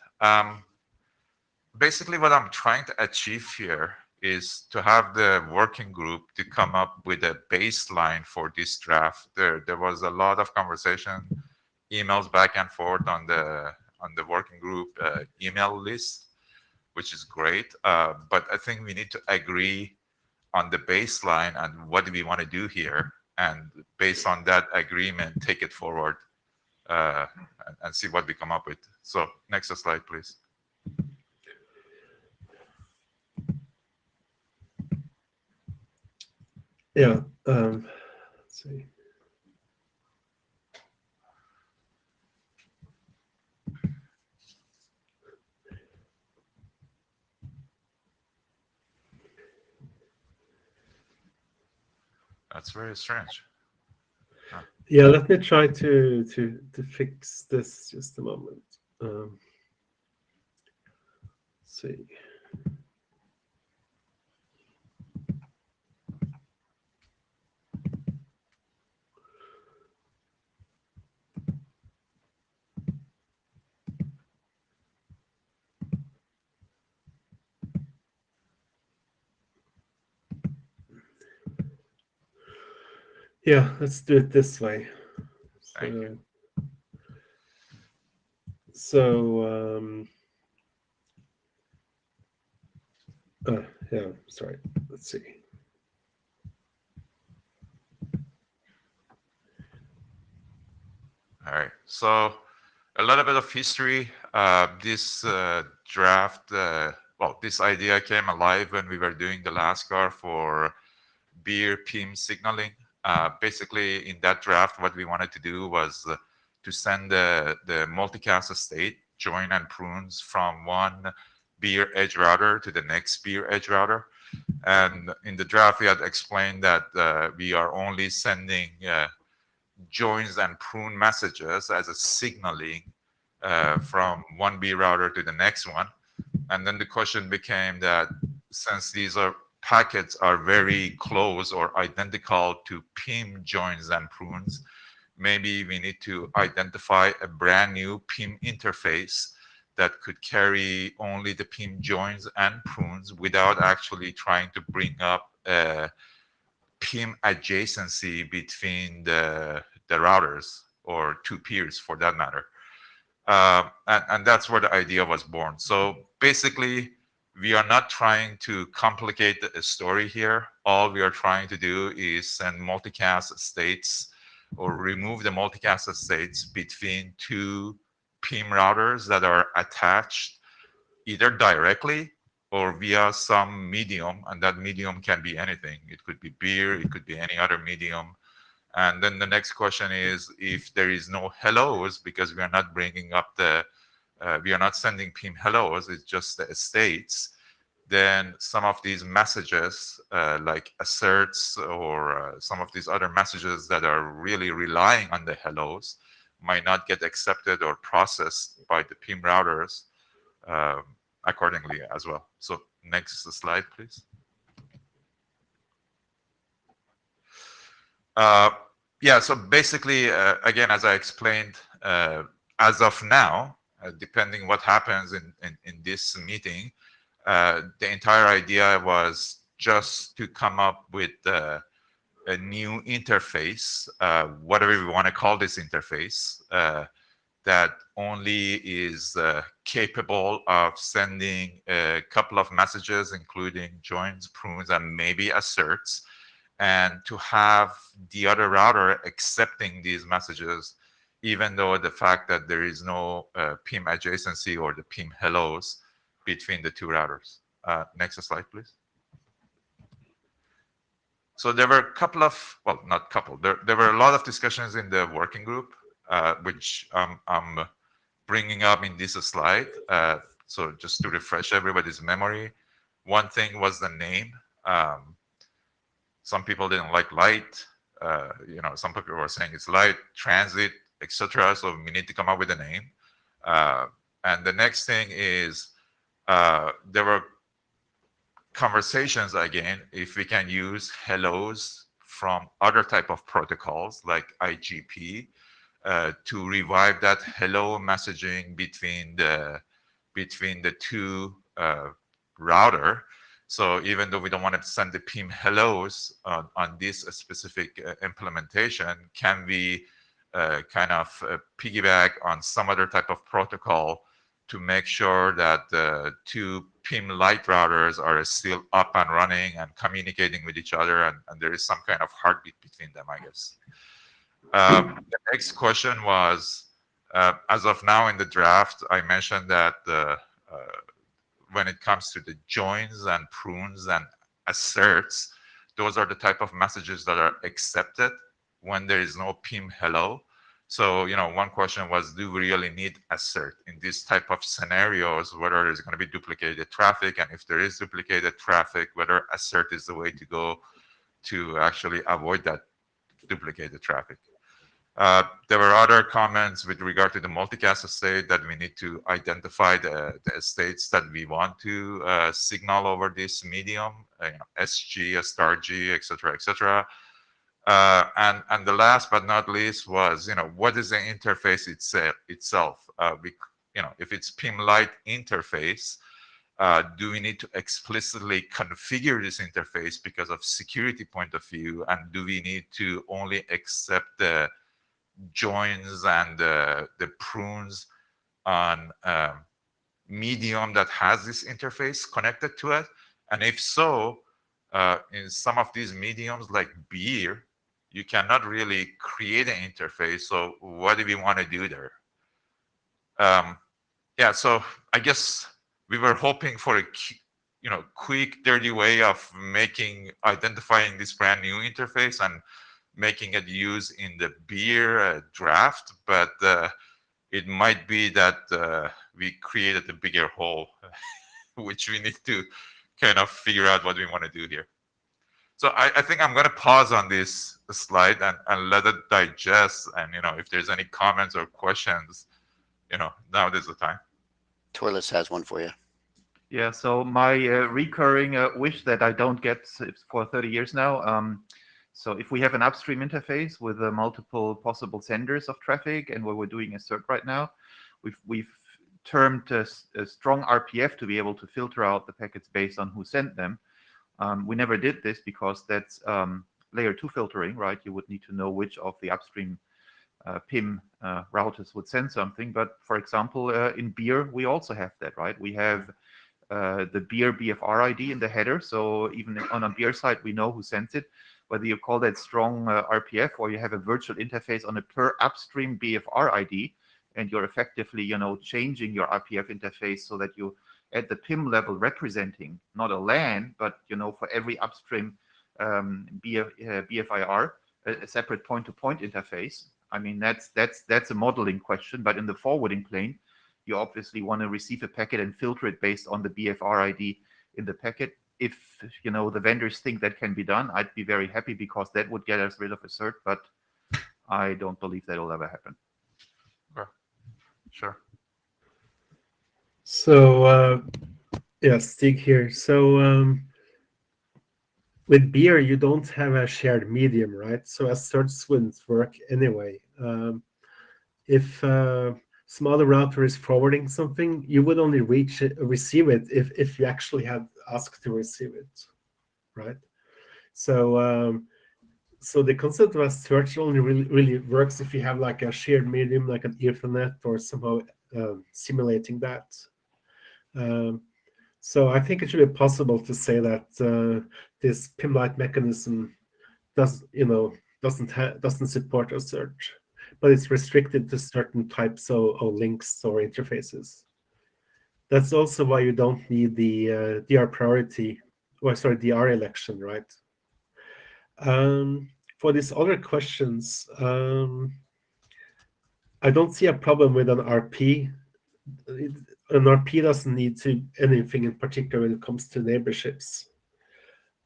Basically, what I'm trying to achieve here is to have the working group to come up with a baseline for this draft. There was a lot of conversation, emails back and forth on the working group email list, which is great. But I think we need to agree on the baseline and what do we want to do here, and based on that agreement, take it forward and see what we come up with. So next slide, please. yeah. Let's see. That's very strange. Yeah, let me try to fix this just a moment. Let's see. Yeah, let's do it this way. Thank you. So, yeah, sorry. Let's see. All right. So a little bit of history. This draft, well, this idea came alive when we were doing the last car for beer PIM signaling. Basically, in that draft, what we wanted to do was to send the multicast state join and prunes from one beer edge router to the next beer edge router. And in the draft, we had explained that we are only sending joins and prune messages as a signaling from one B router to the next one. And then the question became that since these packets are very close or identical to PIM joins and prunes, maybe we need to identify a brand new PIM interface that could carry only the PIM joins and prunes without actually trying to bring up a PIM adjacency between the routers or two peers for that matter. And that's where the idea was born. So basically, we are not trying to complicate the story here. All we are trying to do is send multicast states or remove the multicast states between two PIM routers that are attached either directly or via some medium, and that medium can be anything. It could be beer, it could be any other medium. And then the next question is if there is no hellos, because we are not bringing up we are not sending PIM hellos, it's just the states, then some of these messages like asserts or some of these other messages that are really relying on the hellos might not get accepted or processed by the PIM routers accordingly as well. So next slide, please. Yeah, so basically, again, as I explained, as of now, depending what happens in this meeting, the entire idea was just to come up with a new interface, whatever we want to call this interface, that only is capable of sending a couple of messages, including joins, prunes, and maybe asserts, and to have the other router accepting these messages, even though the fact that there is no PIM adjacency or the PIM hellos between the two routers. Next slide, please. So there were a couple of, well, not couple, there were a lot of discussions in the working group, which I'm bringing up in this slide. So just to refresh everybody's memory, one thing was the name. Some people didn't like light. Some people were saying it's light, transit, etc. So we need to come up with a name. And the next thing is there were conversations again, if we can use hellos from other type of protocols like IGP to revive that hello messaging between the two router. So even though we don't want to send the PIM hellos on this specific implementation, can we kind of piggyback on some other type of protocol to make sure that the two PIM light routers are still up and running and communicating with each other, and there is some kind of heartbeat between them, I guess. The next question was, as of now in the draft, I mentioned that when it comes to the joins and prunes and asserts, those are the type of messages that are accepted when there is no PIM hello. So, one question was, do we really need assert in these type of scenarios, whether there's going to be duplicated traffic, and if there is duplicated traffic, whether assert is the way to go to actually avoid that duplicated traffic. There were other comments with regard to the multicast state that we need to identify the states that we want to signal over this medium, SG, star G, etc., etc. And the last but not least was, what is the interface itself? If it's PIM Lite interface, do we need to explicitly configure this interface because of security point of view? And do we need to only accept the joins and the prunes on medium that has this interface connected to it? And if so, in some of these mediums like beer, you cannot really create an interface. So what do we want to do there? Yeah, so I guess we were hoping for a quick, dirty way of identifying this brand new interface and making it use in the beer draft, but it might be that we created a bigger hole, which we need to kind of figure out what we want to do here. So I think I'm going to pause on this slide and let it digest. And, if there's any comments or questions, now is the time. Torlis has one for you. Yeah, so my recurring wish that I don't get for 30 years now. So if we have an upstream interface with multiple possible senders of traffic, and where we're doing assert right now, we've termed a strong RPF to be able to filter out the packets based on who sent them. We never did this because that's layer 2 filtering, right? You would need to know which of the upstream PIM routers would send something. But for example, in beer, we also have that, right? We have the beer BFR ID in the header. So even on a beer side, we know who sends it. Whether you call that strong RPF or you have a virtual interface on a per upstream BFR ID, and you're effectively, changing your RPF interface so that you at the PIM level representing not a LAN, but for every upstream BFIR, a separate point-to-point interface. I mean, that's a modeling question, but in the forwarding plane, you obviously want to receive a packet and filter it based on the BFR ID in the packet. If the vendors think that can be done, I'd be very happy because that would get us rid of assert, but I don't believe that will ever happen. Okay. Sure. So yeah, Stig here. So with beer, you don't have a shared medium, right? So asserts wouldn't work anyway. If some other router is forwarding something, you would only receive it if you actually had asked to receive it, right? So so the concept of assert only really works if you have like a shared medium, like an Ethernet, or somehow simulating that. So I think it should be possible to say that this PIM-Lite mechanism doesn't support assert, but it's restricted to certain types of links or interfaces. That's also why you don't need the DR priority, DR election, right? For these other questions, I don't see a problem with an RP. An RP doesn't need to anything in particular when it comes to neighborships.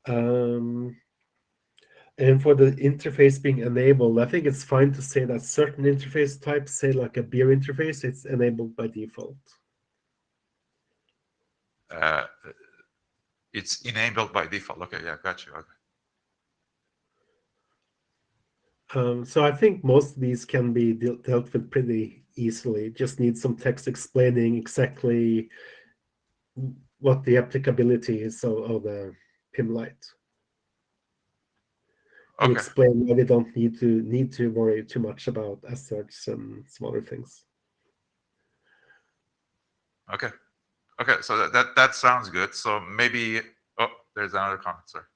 And for the interface being enabled, I think it's fine to say that certain interface types, say like a beer interface, it's enabled by default. It's enabled by default. Okay, yeah, got you. Okay. So I think most of these can be dealt with pretty easily. Just need some text explaining exactly what the applicability is of the PIM light. And Okay. explain why they don't need to worry too much about asserts and some other things. Okay. Okay, so that sounds good. So maybe, oh, there's another comment, sir.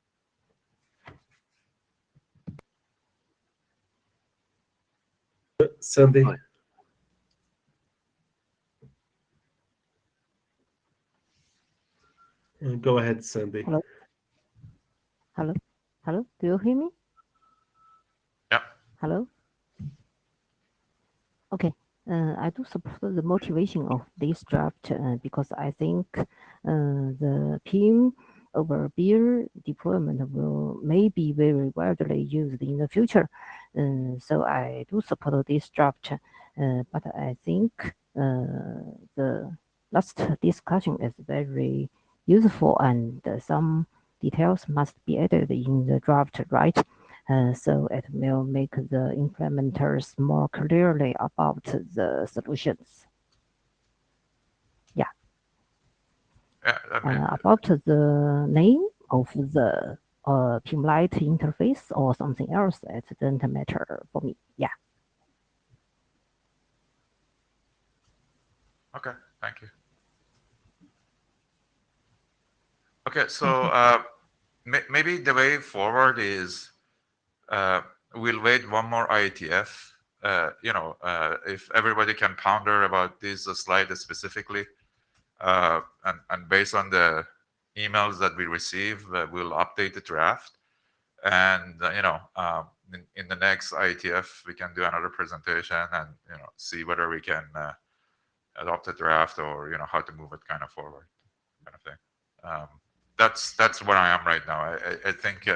Sandy. Go ahead, Sandy. Hello. Hello. Hello. Do you hear me? Yeah. Hello. Okay. I do support the motivation of this draft because I think the PIM over beer deployment may be very widely used in the future. So I do support this draft, but I think the last discussion is very useful and some details must be added in the draft, right? So it will make the implementers more clearly about the solutions. Yeah. Yeah. About the name of the PIMLite interface or something else, it doesn't matter for me. Yeah. Okay, thank you. Okay, so maybe the way forward is we'll wait one more IETF. If everybody can ponder about this slide specifically, and based on the emails that we receive, we'll update the draft. And in the next IETF, we can do another presentation and see whether we can adopt a draft or how to move it kind of forward, kind of thing. That's where I am right now. I think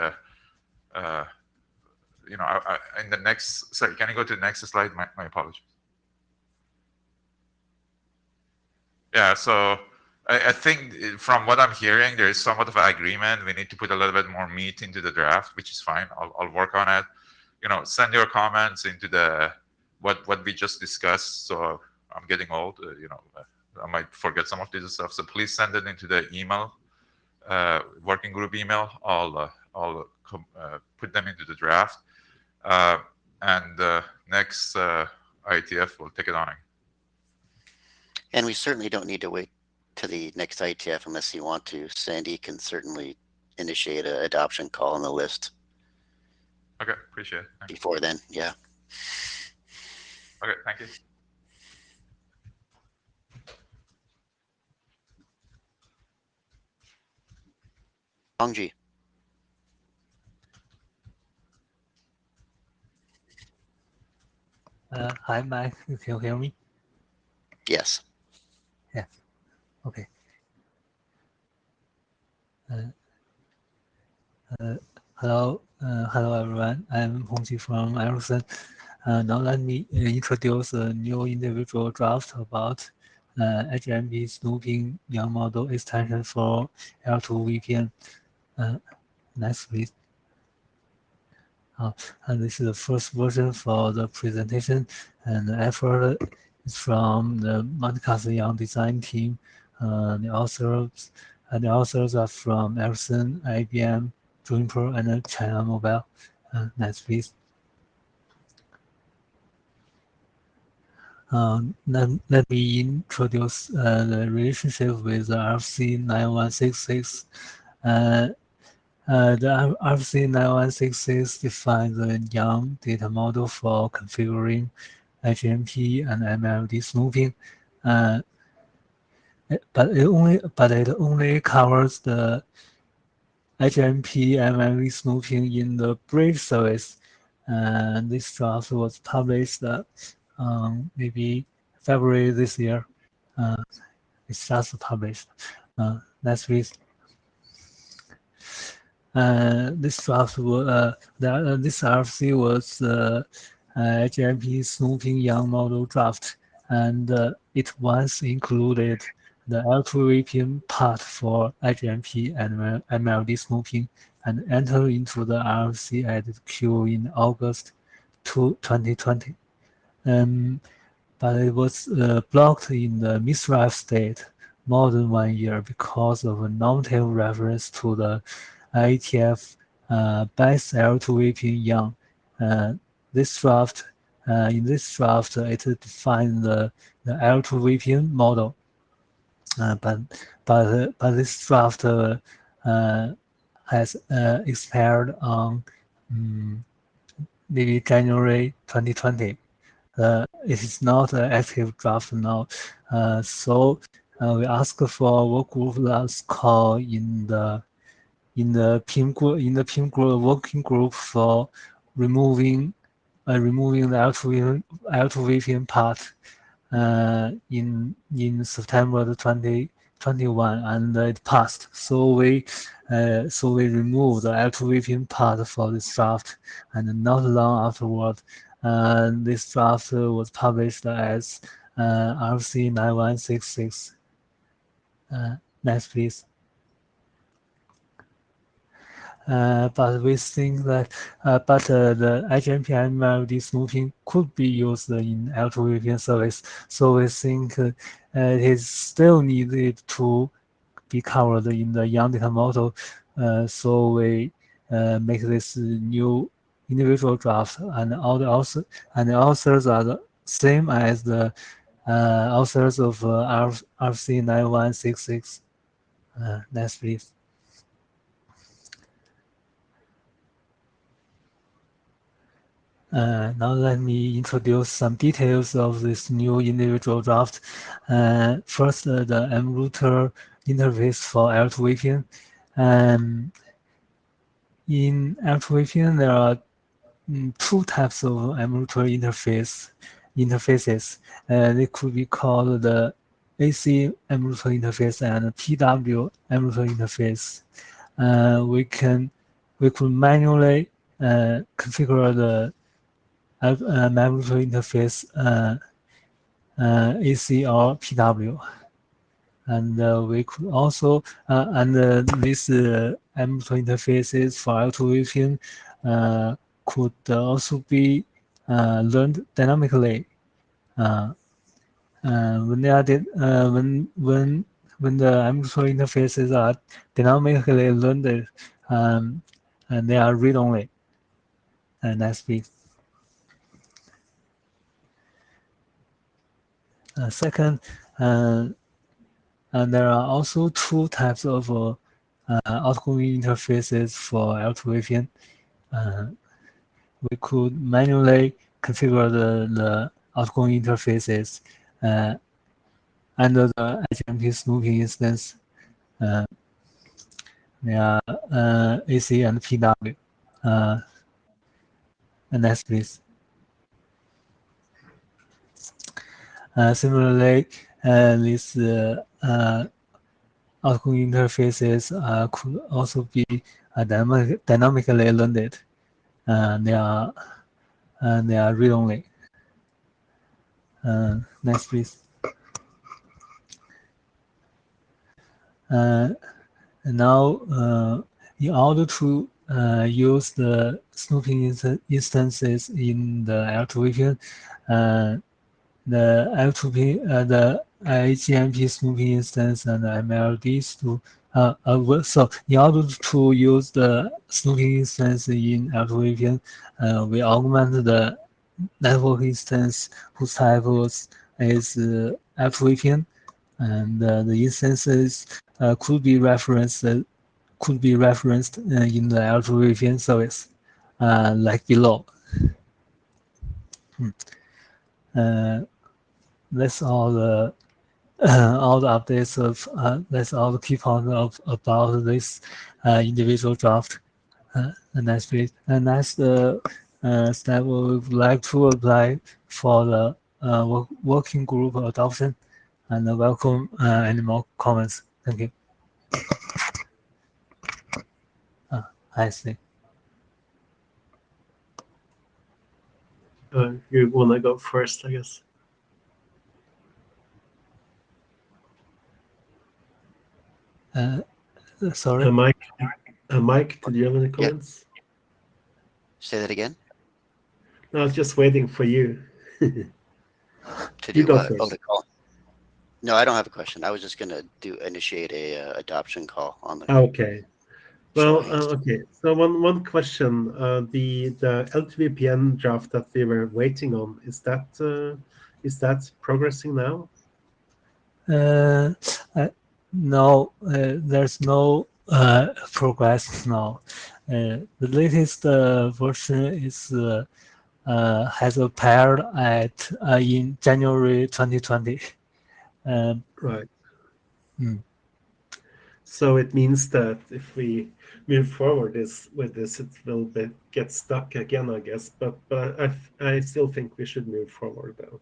in the next. Sorry, can you go to the next slide? My apologies. Yeah, so I think from what I'm hearing, there is somewhat of an agreement. We need to put a little bit more meat into the draft, which is fine. I'll work on it. Send your comments into the what we just discussed. So I'm getting old. I might forget some of this stuff. So please send it into the email, working group email. I'll put them into the draft, and next IETF will take it on. And we certainly don't need to wait to the next IETF unless you want to. Sandy can certainly initiate an adoption call on the list. Okay, appreciate it. Thank before you. Then, yeah. Okay, thank you. Hongji. Hi, Mike. Can you hear me? Yes. Yes. Okay. Hello, everyone. I'm Hongji from Ericsson. Now let me introduce a new individual draft about HMP snooping young model extension for L2 VPN. Next, please. And this is the first version for the presentation, and the effort is from the Monte Carlo Young design team. The authors are from Ericsson, IBM, Juniper, and China Mobile. Next, please. Let me introduce the relationship with the RFC 9166. The RFC 9166 defines the young data model for configuring HMP and MLD snooping, but it only covers the HMP MIV snooping in the bridge service. And this draft was published maybe February this year. It's just published. Next, please. This draft was this RFC was HMP snooping young model draft, and it once included the L2 part for HMP and MLD snooping, and entered into the RFC edit queue in August 2020. But it was blocked in the misdrive state more than 1 year because of a normative reference to the IETF best L2 young. This draft, in this draft, it defined the L2 model, but this draft has expired on maybe January 2020. It is not an active draft now, so we ask for a work group last call in the PIM group working group for removing the L2 part in September 2021, and it passed. So we removed the L2 part for this draft, and not long afterward, this draft was published as RFC 9166. Next, please. But we think that the HMP MLD snooping could be used in L2 service. So we think it is still needed to be covered in the young data model. So we make this new individual draft, and all the authors are the same as the authors of RFC 9166. Next, please. Now let me introduce some details of this new individual draft. First, the mRouter interface for L2 VPN. In L2 VPN, there are two types of mRouter interfaces. They could be called the AC mRouter interface and PW mRouter interface. We could manually configure the mRouter interface AC or PW, and we could also this mRouter interfaces for L2 VPN could also be learned dynamically. When they are when the mRouter interfaces are dynamically learned, and they are read-only. Next, please. Second, and there are also two types of outgoing interfaces for L2 VPN. We could manually configure the outgoing interfaces under the HMP snooping instance. They are AC and PW. Next, please. Similarly, these outgoing interfaces could also be dynamically learned. They are read-only. Next, please. Now, in order to use the snooping instances in the L2 VPN, the IGMP snooping instance and the MLD so in order to use the snooping instance in L2 VPN, we augment the network instance whose type is L2 VPN, and the instances could be referenced in the L2 VPN service, like below. That's all the all the updates of that's all the key points of about this individual draft. And next please. And next step, we would like to apply for the working group adoption, and welcome any more comments. Thank you. I see. You want to go first, I guess. Sorry. Mike, did you have any comments? Say that again. No, I was just waiting for you. To You do go what? Oh, first. the call. No, I don't have a question. I was just gonna initiate a adoption call on the. Okay. Well, shortly. okay. So one question: the LTVPN draft that we were waiting on, is that progressing now? No, there's no progress now. The latest version is has appeared at in January 2020. Right. Mm. So it means that if we move forward with this, it will get stuck again, I guess. But I still think we should move forward, though.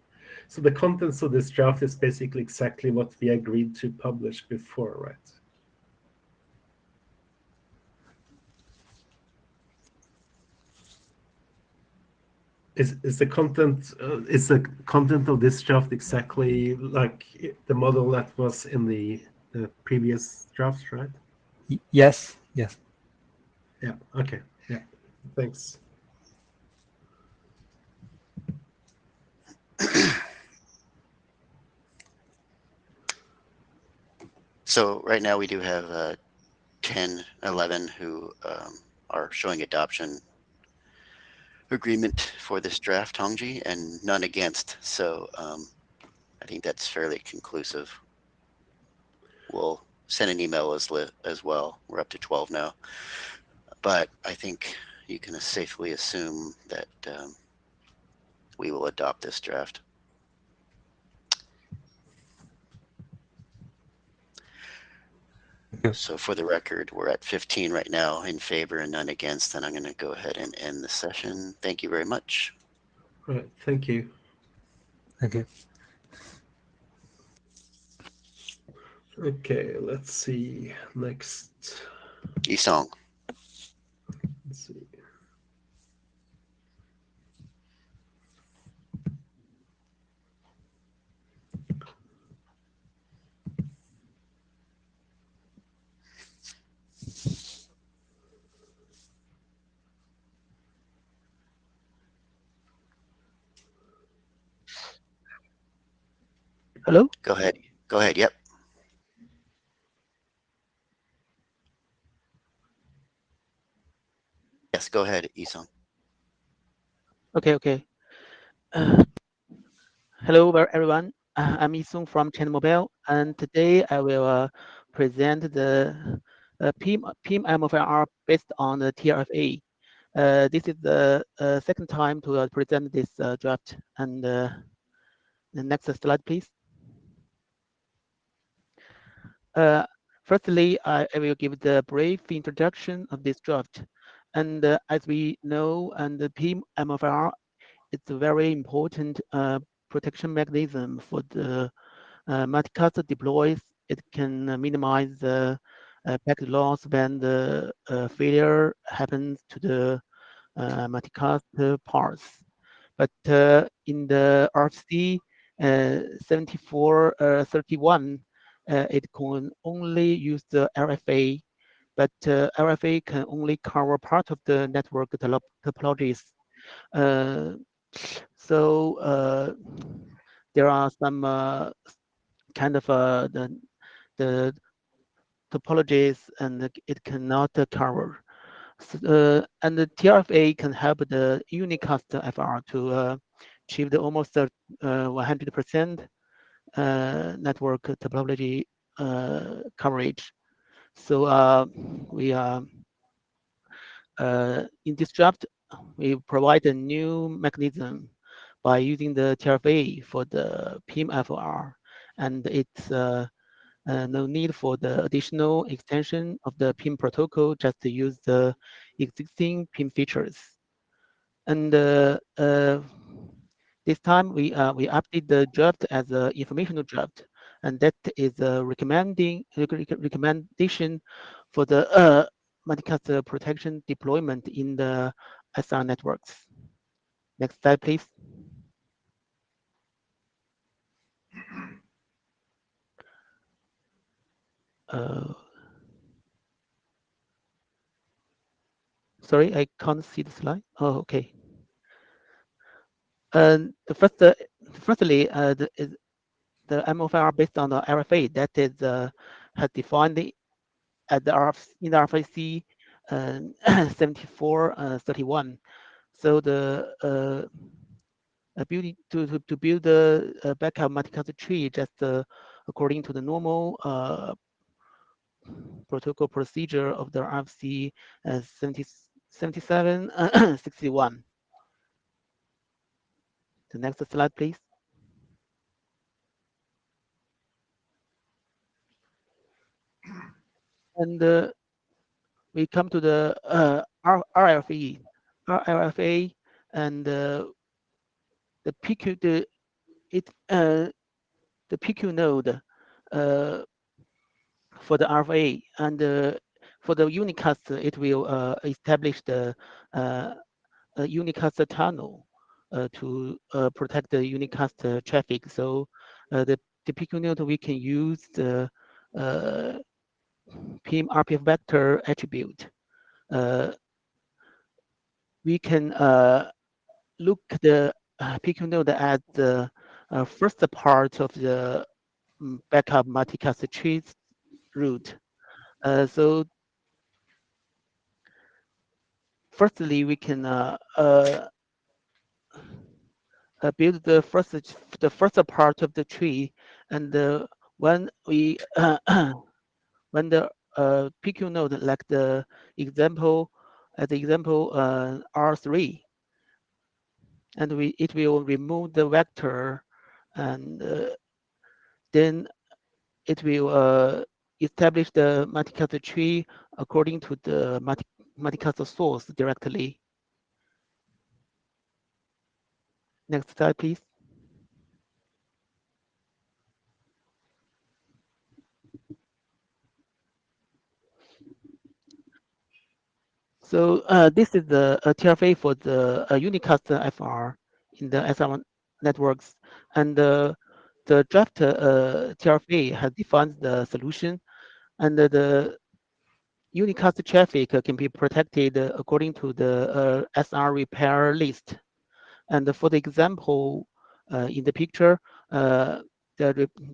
So the contents of this draft is basically exactly what we agreed to publish before, right? Is the content of this draft exactly like the model that was in the previous drafts, right? Yes. Yes. Yeah. Okay. Yeah. Thanks. So right now we do have 10, 11 who are showing adoption agreement for this draft, Hongji, and none against. So I think that's fairly conclusive. We'll send an email as well. We're up to 12 now. But I think you can safely assume that we will adopt this draft. So for the record, we're at 15 right now in favor and none against, and I'm going to go ahead and end the session. Thank you very much. Right. Thank you. Thank you. Okay, let's see. Next. Isong. Let's see. Hello? Go ahead. Go ahead. Yep. Yes, go ahead, Isong. Okay. Hello, everyone. I'm Isung from China Mobile, and today I will present the PIM MFR based on the TRFA. This is the second time to present this draft. And the next slide, please. Firstly, I will give the brief introduction of this draft. And as we know, and the PIM MFR is a very important protection mechanism for the multicast deploys. It can minimize the packet loss when the failure happens to the multicast parts. But in the RFC 7431, it can only use the RFA, but RFA can only cover part of the network topologies. So there are some kind of the topologies, and it cannot cover. So, and the TRFA can help the unicast FR to achieve the almost 100% network topology coverage. So we in this draft, we provide a new mechanism by using the TRFA for the PIM FR, and it's no need for the additional extension of the PIM protocol, just to use the existing PIM features. And this time we update the draft as an informational draft, and that is a recommendation for the multicast protection deployment in the SR networks. Next slide, please. Sorry, I can't see the slide. Oh, okay. Firstly, the MFR based on the RFA that is has defined at the in the RFC 7431. So the building to build the backup multicast tree just according to the normal protocol procedure of the RFC 7761. The next slide, please. And we come to the RFA, and the PQ the PQ node for the RFA, and for the unicast it will establish the unicast tunnel to protect the unicast traffic. So the PQ node we can use the PIM RPF vector attribute. We can look the PQ node as the first part of the backup multicast trees route. So firstly, we can build the first part of the tree, and when we when the PQ node, like the example, R3, and it will remove the vector, and then it will establish the multicast tree according to the multicast source directly. Next slide, please. So this is the TRFA for the unicast FR in the SR networks, and the draft TRFA has defined the solution, and the unicast traffic can be protected according to the SR repair list. And for the example in the picture, the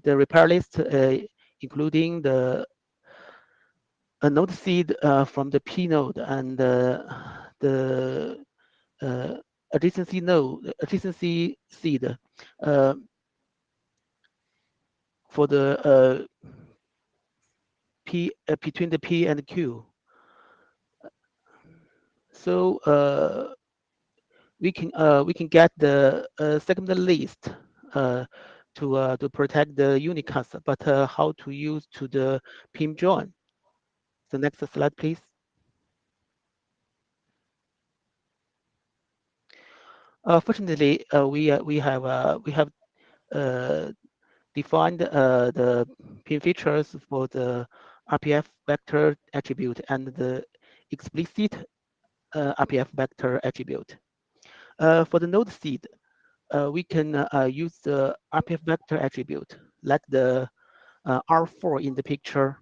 repair list including the a node seed from the P node and the adjacency seed for the P between the P and Q. So we can get the second list to protect the unicast, but how to use to the PIM join. The next slide, please. Fortunately, we have defined the PIM features for the RPF vector attribute and the explicit RPF vector attribute. For the node seed, we can use the RPF vector attribute, like the R4 in the picture.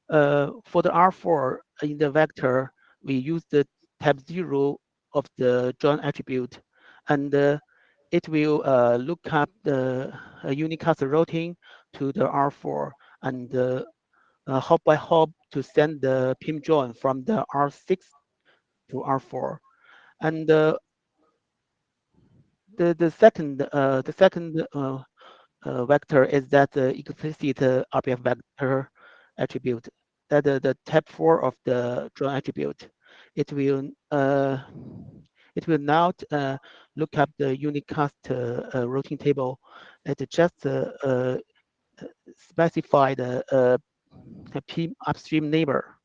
For the R4 in the vector, we use the type 0 of the join attribute, and it will look up the unicast routing to the R4 and hop by hop to send the PIM join from the R6 to R4. And the second vector is that the explicit RPF vector attribute, that the type 4 of the join attribute. It will now look up the unicast routing table It just specify the PIM upstream neighbor.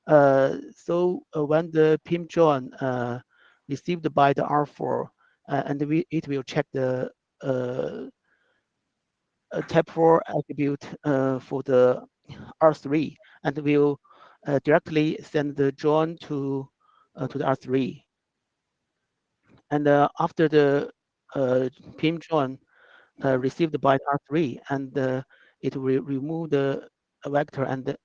So when the PIM join received by the R4, and it will check the type4 attribute for the R3, and will directly send the join to the R3. And after the PIM join received by R3, and it will remove the vector, and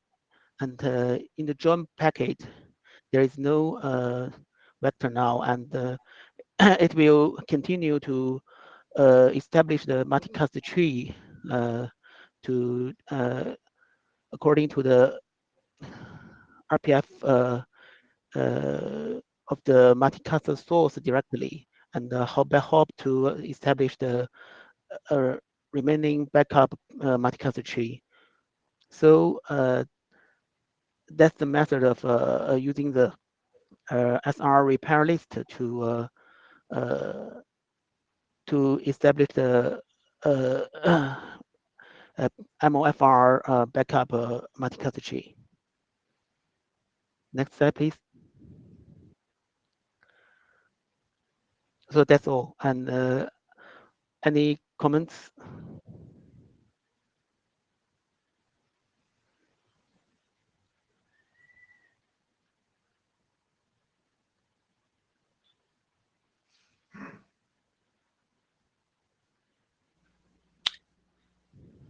in the join packet there is no vector now, and it will continue to establish the multicast tree to according to the RPF of the multicast source directly, and hop by hop to establish the remaining backup multicast tree. So that's the method of using the SR repair list to establish the MOFR backup multicast tree. Next slide, please. So that's all. And any comments?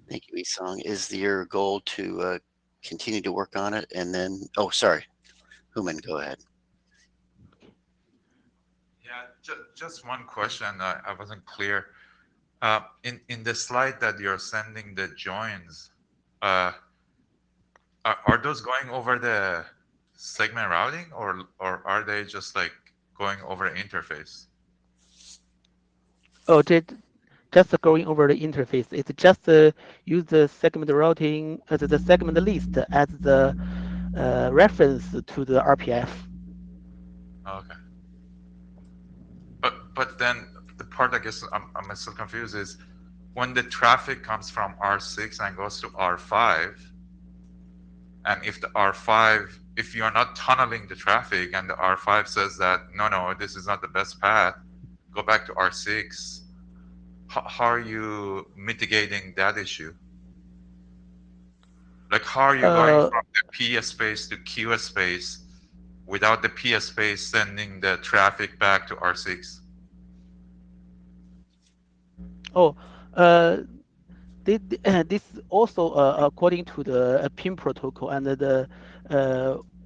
Thank you, Isong. Is your goal to continue to work on it and then, oh, sorry, Human, go ahead. Yeah, just one question. I wasn't clear. In the slide that you're sending the joins, are those going over the segment routing, or are they just like going over the interface? Oh, just going over the interface. It's just use the segment routing as the segment list as the reference to the RPF. Okay. But then the part I guess I'm still confused is when the traffic comes from R6 and goes to R5, and if the R5, if you're not tunneling the traffic and the R5 says that, no, this is not the best path, go back to R6, how are you mitigating that issue? Like, how are you going from the P space to Q space without the P space sending the traffic back to R6? Oh, this also according to the PIM protocol, and the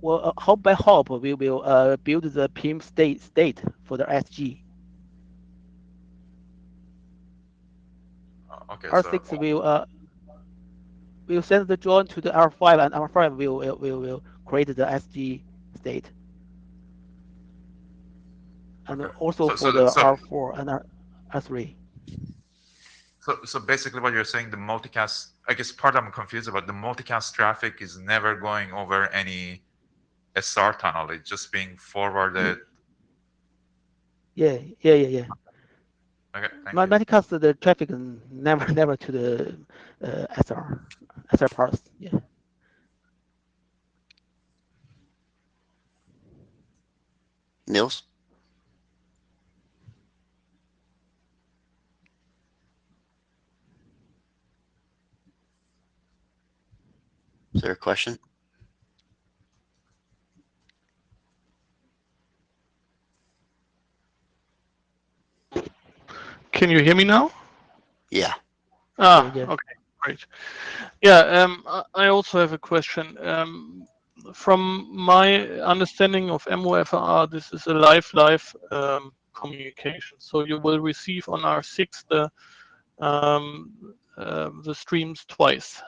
well, hop by hop we will build the PIM state for the SG. Okay, R6 so will send the join to the R5, and R5 will create the SG state, and okay. also So for the R4 and R3. So basically what you're saying, the multicast, I guess part I'm confused about, the multicast traffic is never going over any SR tunnel. It's just being forwarded. Yeah. Okay, thank you. Multicast the traffic never to the SR parts. Yeah. Nils? Is there a question? Can you hear me now? Yeah. Okay, great. Yeah, I also have a question. From my understanding of MOFR, this is a live communication. So you will receive on R6 the streams twice.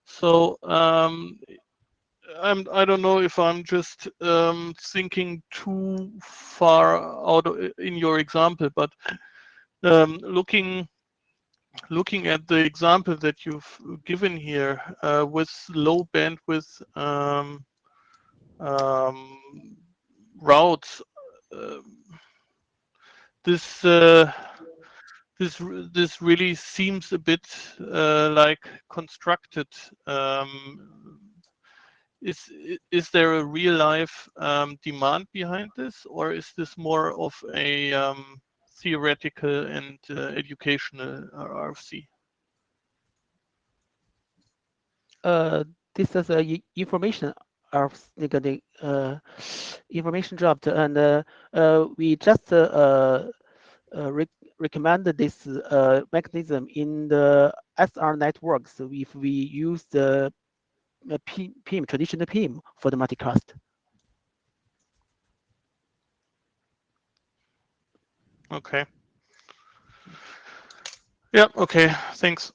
So I don't know if I'm just thinking too far out in your example, but looking at the example that you've given here with low bandwidth routes, this this really seems a bit like constructed. Is there a real life demand behind this, or is this more of a theoretical and educational RFC? This is a information of the information dropped, and we just recommend this mechanism in the SR networks if we use the PIM, traditional PIM for the multicast. Okay. Yeah, okay, thanks.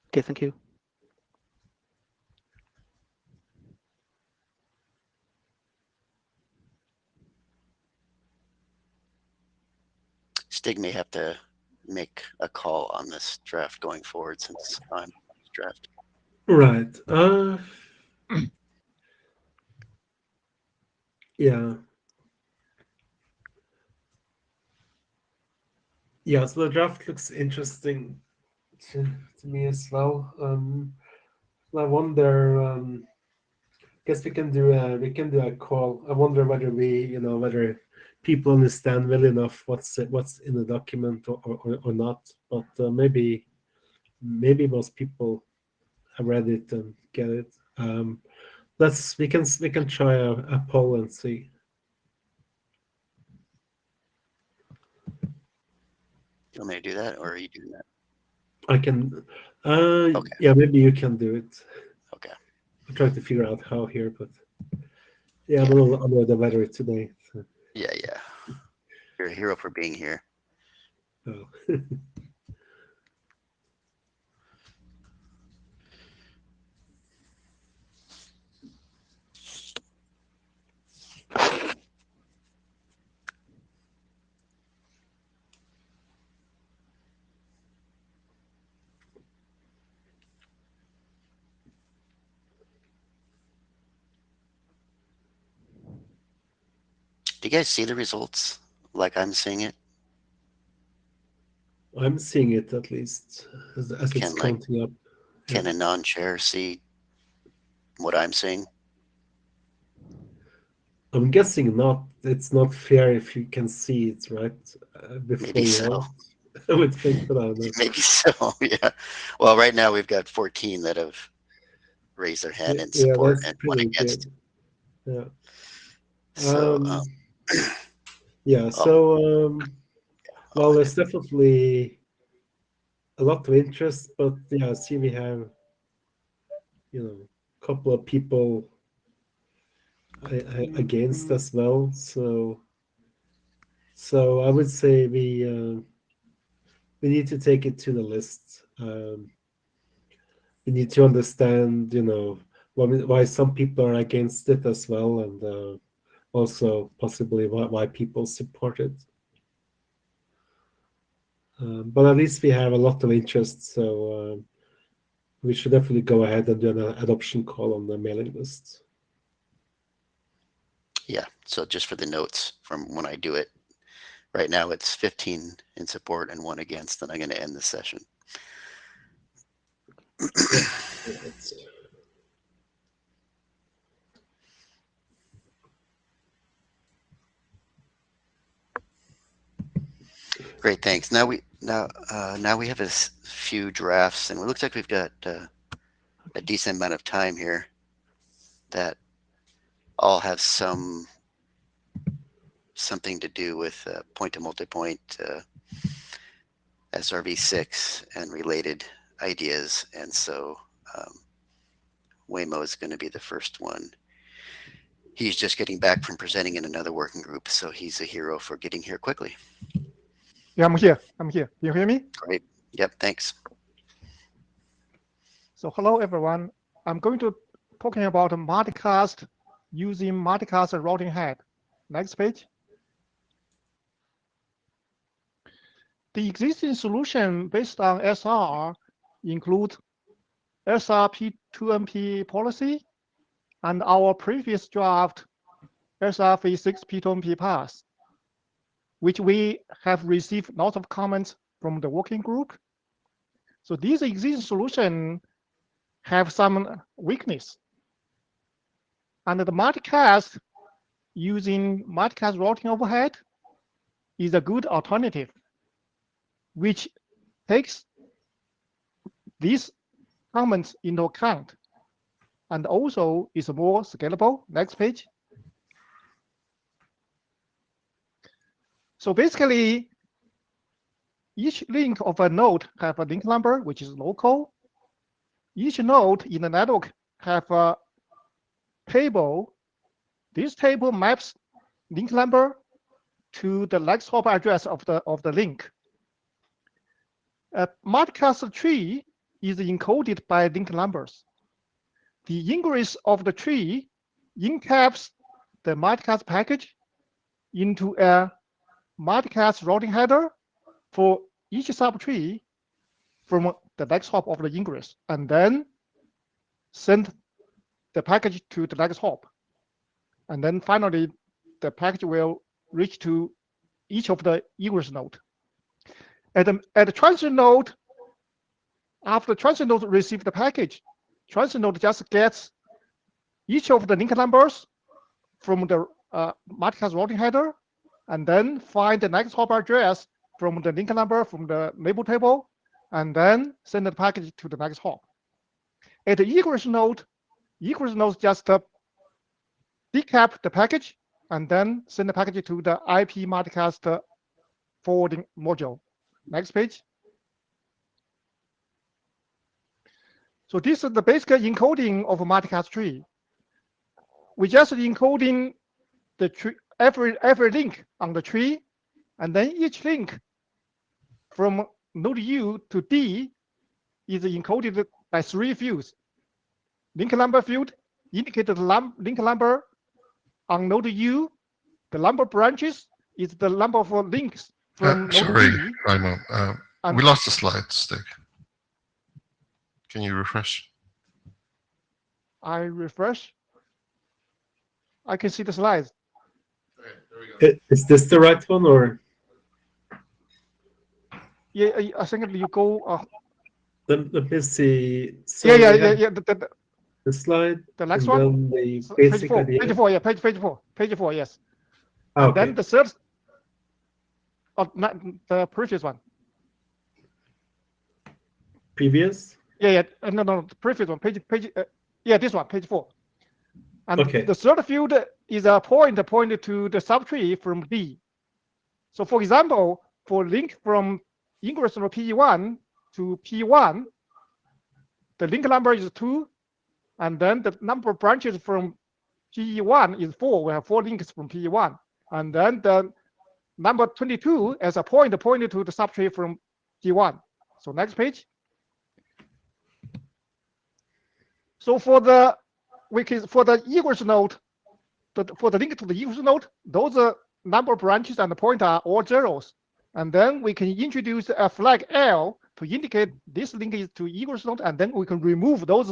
Okay, thank you. Stig may have to make a call on this draft going forward since I'm draft. Right. Yeah. Yeah, so the draft looks interesting to me as well. I wonder. Guess we can do a call. I wonder whether whether people understand well enough what's in the document or not. But maybe most people have read it and get it. We can try a poll and see. You want me to do that, or are you doing that? I can. Okay. Yeah, maybe you can do it. Okay. I'm trying to figure out how here, but yeah, I'm a little under the weather today. So. Yeah. You're a hero for being here. Oh. Do you guys see the results like I'm seeing it? I'm seeing it at least as it's counting up. Can a non-chair see what I'm seeing? I'm guessing not. It's not fair if you can see it, right? Before Maybe so. vote. I would think, but I don't know. Maybe so. Yeah. Well, right now we've got 14 that have raised their hand in support and one against. Good. Yeah. So. Yeah. So. Well, there's definitely a lot of interest, but yeah, I see we have, a couple of people against as well. So I would say we need to take it to the list. We need to understand, why some people are against it as well, and also possibly why people support it. But at least we have a lot of interest, so we should definitely go ahead and do an adoption call on the mailing list. Yeah, so just for the notes from when I do it, right now it's 15 in support and 1 against, and I'm going to end the session. Great, thanks. Now we have a few drafts, and it looks like we've got a decent amount of time here that all have something to do with point-to-multipoint SRv6 and related ideas, and so Waymo is going to be the first one. He's just getting back from presenting in another working group, so he's a hero for getting here quickly. Yeah, I'm here. You hear me? Great. Yep, thanks. So hello, everyone. I'm going to talking about multicast using multicast routing head. Next page. The existing solution based on SR include SRP2MP policy and our previous draft SRv6 P2MP path. which we have received lots of comments from the working group. So these existing solutions have some weakness. And the multicast using multicast routing overhead is a good alternative, which takes these comments into account and also is more scalable. Next page. So basically, each link of a node have a link number, which is local. Each node in the network have a table. This table maps link number to the next hop address of the link. A multicast tree is encoded by link numbers. The ingress of the tree encaps the multicast package into a multicast routing header for each subtree from the next hop of the ingress, and then send the package to the next hop. And then finally, the package will reach to each of the egress node. At the transit node, after transit node receives the package, transit node just gets each of the link numbers from the multicast routing header, and then find the next hop address from the link number from the label table, and then send the package to the next hop. At the egress node just decap the package and then send the package to the IP multicast forwarding module. Next page. So this is the basic encoding of a multicast tree. We just encoding the tree, every link on the tree, and then each link from node U to D is encoded by 3 fields. Link number field indicates the link number on node U. The number of branches is the number of links from node sorry, D. Raimo, we lost the slide stick. Can you refresh? I refresh. I can see the slides. Okay, there we go. Is this the right one, or? Yeah, I think you go. Let me see. So Yeah. the slide. The next and one. Then the Page basic 4. idea. Page 4. Yeah, page 4. Yes. Ah, And okay. then the third. Oh, not the previous one. Previous. Yeah. No, the previous one. Page. Yeah, this one. Page 4. And Okay. the third field is a pointed to the subtree from D. So, for example, for link from ingress of P1 to P1, the link number is 2, and then the number of branches from P1 is 4. We have 4 links from P1, and then the number 22 as a pointed to the subtree from P1. So next page. So for the egress node, for the link to the egress node, those number of branches and the point are all zeros. And then we can introduce a flag L to indicate this link is to egress node, and then we can remove those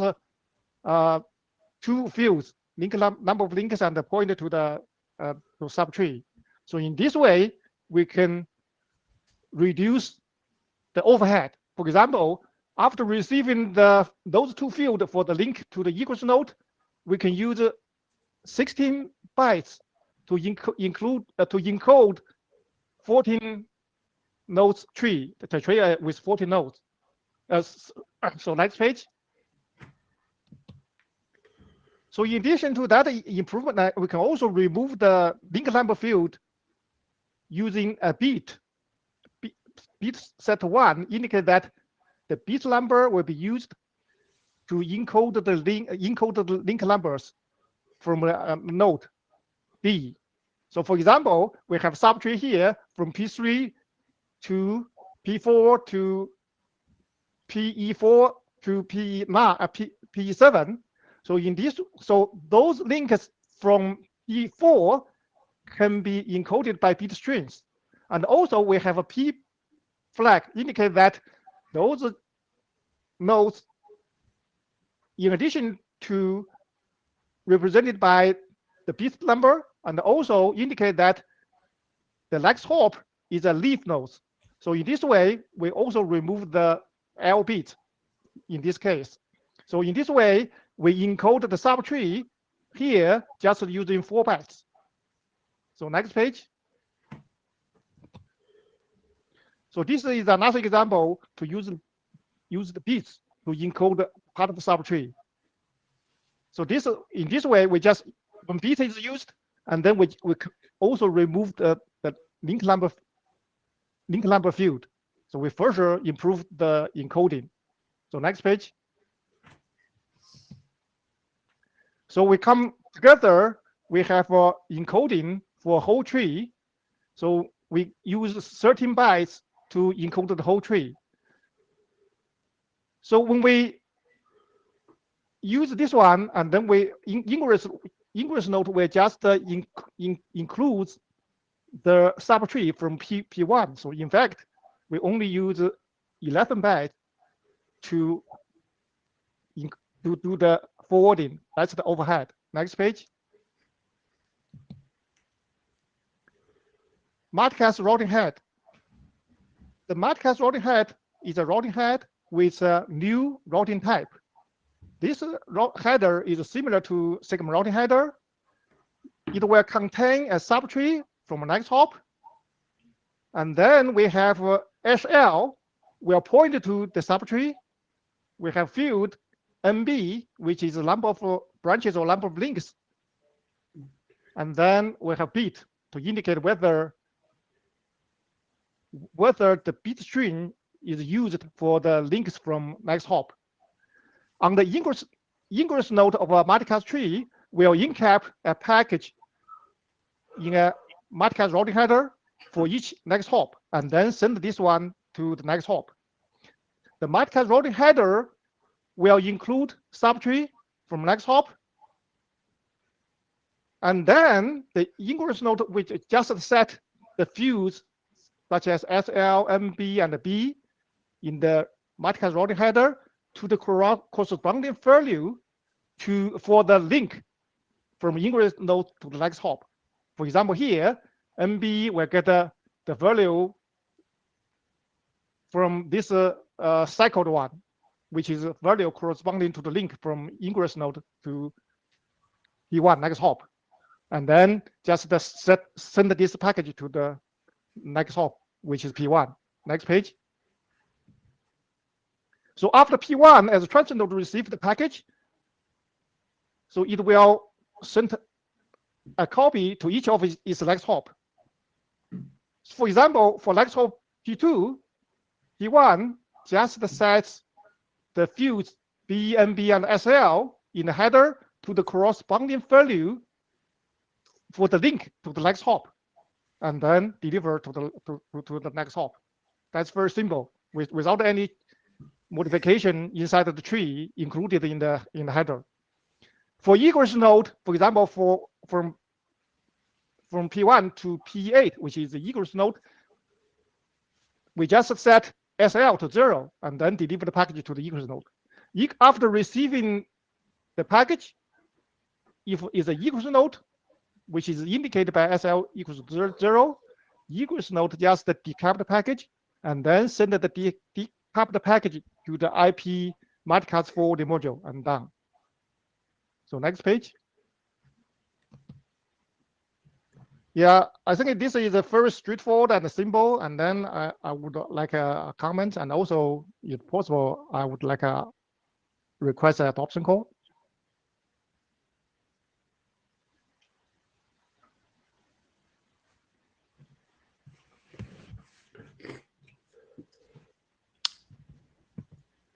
2 fields, number of links and the pointer to the to subtree. So in this way, we can reduce the overhead. For example, after receiving those 2 fields for the link to the egress node, we can use 16 bytes to encode 14 nodes tree, the tree with 14 nodes. So next page. So in addition to that improvement, we can also remove the link number field using a bit. Bit set 1 indicate that the bit number will be used to encode the link numbers from node B. So for example, we have subtree here from P3 to P4 to PE4 to PE7. So those links from P4 can be encoded by bit strings. And also we have a P flag indicate that those nodes, in addition to represented by the bit number, and also indicate that the next hop is a leaf node. So in this way, we also remove the L bit in this case. So in this way, we encode the subtree here just using 4 bytes. So next page. So this is another example to use the bits to encode part of the subtree. So this in this way, we just when bit is used, and then we also remove the link number field. So we further improve the encoding. So next page. So we come together, we have encoding for a whole tree. So we use 13 bytes to encode the whole tree. So when we use this one, and then we ingress node will just includes the subtree from P1. So in fact, we only use 11 bytes to do the forwarding. That's the overhead. Next page. Multicast routing head. The multicast routing head is a routing head with a new routing type. This header is similar to segment routing header. It will contain a subtree from a next hop. And then we have SL will point to the subtree. We have field MB, which is the number of branches or number of links. And then we have bit to indicate whether the bit string is used for the links from next hop. On the ingress node of a multicast tree, we'll encap a package in a multicast routing header for each next hop, and then send this one to the next hop. The multicast routing header will include subtree from next hop, and then the ingress node which just set the fields such as SL, MB, and B in the multicast routing header to the corresponding value for the link from ingress node to the next hop. For example, here, MB will get the value from this cycled one, which is a value corresponding to the link from ingress node to P1 next hop. And then just send this package to the next hop, which is P1. Next page. So after P1, as a transit node receive the package, so it will send a copy to each of its next hop. For example, for next hop P2, P1 just sets the fields B, MB, and SL in the header to the corresponding value for the link to the next hop, and then deliver to the next hop. That's very simple, without any modification inside of the tree included in the header. For egress node, for example, from P1 to P8, which is the egress node, we just set SL to 0 and then deliver the package to the egress node. After receiving the package, if it's an egress node, which is indicated by SL equals 0, egress node just decap the package and then send the decap the package to the IP multicast forwarding module and done. So next page. Yeah, I think this is a very straightforward and simple. And then I would like a comment, and also, if possible, I would like a request an adoption call.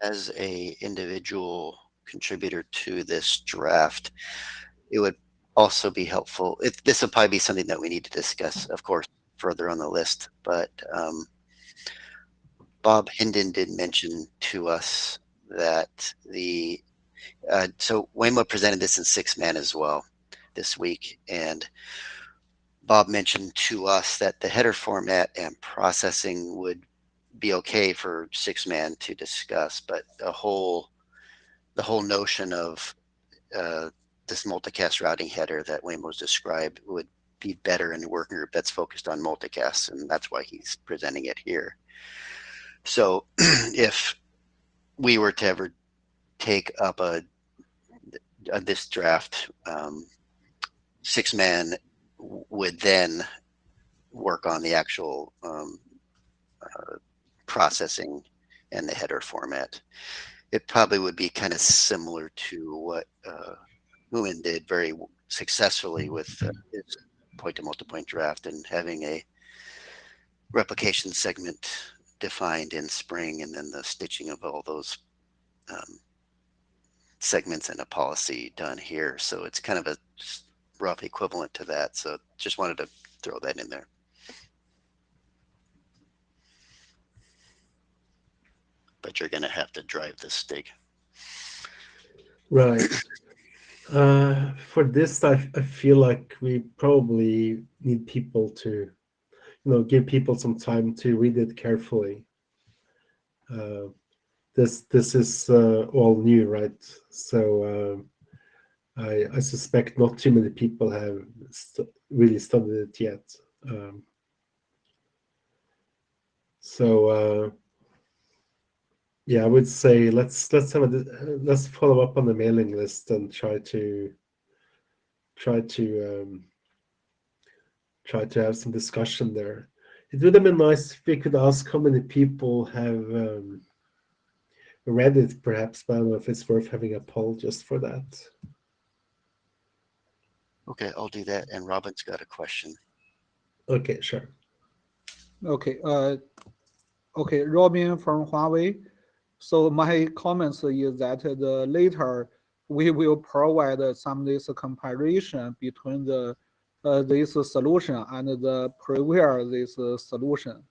As a individual contributor to this draft, it would also be helpful. This will probably be something that we need to discuss, of course, further on the list. But Bob Hinden did mention to us that so Waymo presented this in 6-man as well this week, and Bob mentioned to us that the header format and processing would be okay for 6-man to discuss, but the whole notion of this multicast routing header that Waymo's described would be better in a working group that's focused on multicast, and that's why he's presenting it here. So if we were to ever take up this draft, 6-man would then work on the actual processing and the header format. It probably would be kind of similar to what Human did very successfully with his point-to-multipoint draft, and having a replication segment defined in Spring, and then the stitching of all those segments in a policy done here. So it's kind of a rough equivalent to that. So just wanted to throw that in there. But you're going to have to drive this stick. Right. For this, I feel like we probably need people to, give people some time to read it carefully. This is all new, right? So I suspect not too many people have really studied it yet. Yeah, I would say let's follow up on the mailing list and try to have some discussion there. It would have been nice if we could ask how many people have read it, perhaps, but I don't know if it's worth having a poll just for that. Okay, I'll do that. And Robin's got a question. Okay, sure. Okay, okay, Robin from Huawei. So my comments is that later we will provide some of this comparison between the this solution and the previous this solution.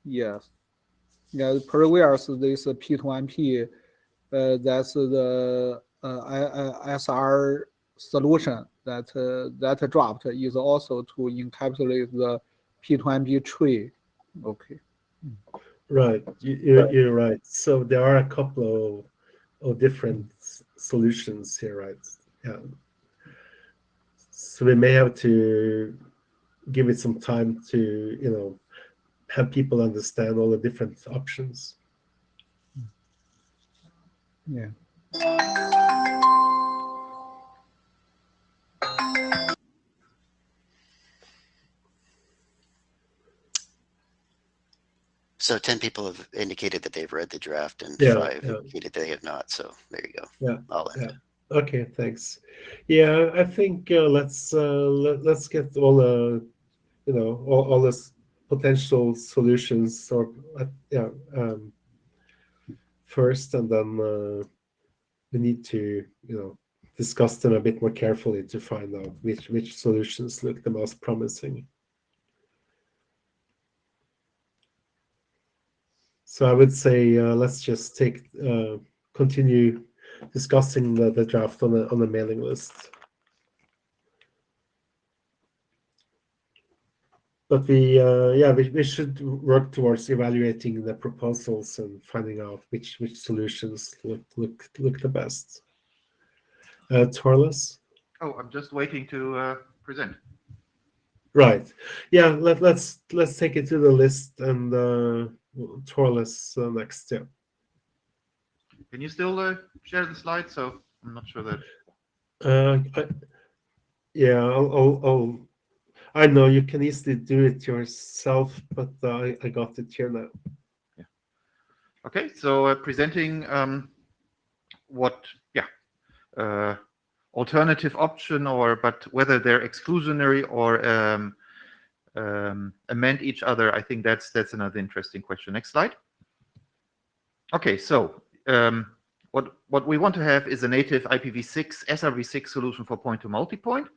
Yes. Yeah, previous this P2MP, that's the SR solution that dropped is also to encapsulate the P2MP tree. Okay. Right, you're right. So there are a couple of different solutions here, right? Yeah. So we may have to give it some time to, have people understand all the different options. Yeah. So 10 people have indicated that they've read the draft, and Yeah, 5 yeah. indicated they have not. So there you go. Yeah. I'll end Yeah. it. Okay, thanks. Yeah, I think let's get all the all the potential solutions, or first, and then we need to discuss them a bit more carefully to find out which solutions look the most promising. So I would say let's just continue discussing the draft on the mailing list. But we should work towards evaluating the proposals and finding out which solutions look the best. Torles? Oh, I'm just waiting to present. Right. Yeah. Let's take it to the list, and Torles next. Yeah. Can you still share the slide? So I'm not sure that. I know you can easily do it yourself, but I got it here now. Yeah. Okay. So presenting alternative option, but whether they're exclusionary or amend each other, I think that's another interesting question. Next slide. Okay, so what we want to have is a native IPv6 SRv6 solution for point-to-multipoint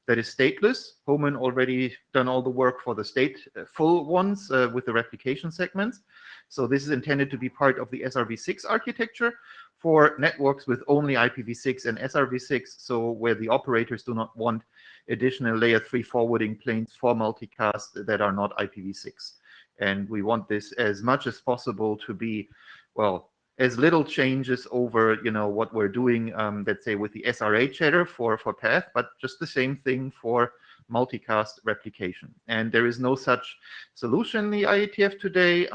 that is stateless. Homan already done all the work for the stateful ones with the replication segments. So this is intended to be part of the SRv6 architecture for networks with only IPv6 and SRv6, so where the operators do not want additional layer 3 forwarding planes for multicast that are not IPv6. And we want this as much as possible to be, well, as little changes over, what we're doing, let's say with the SRH header for path, but just the same thing for multicast replication. And there is no such solution in the IETF today.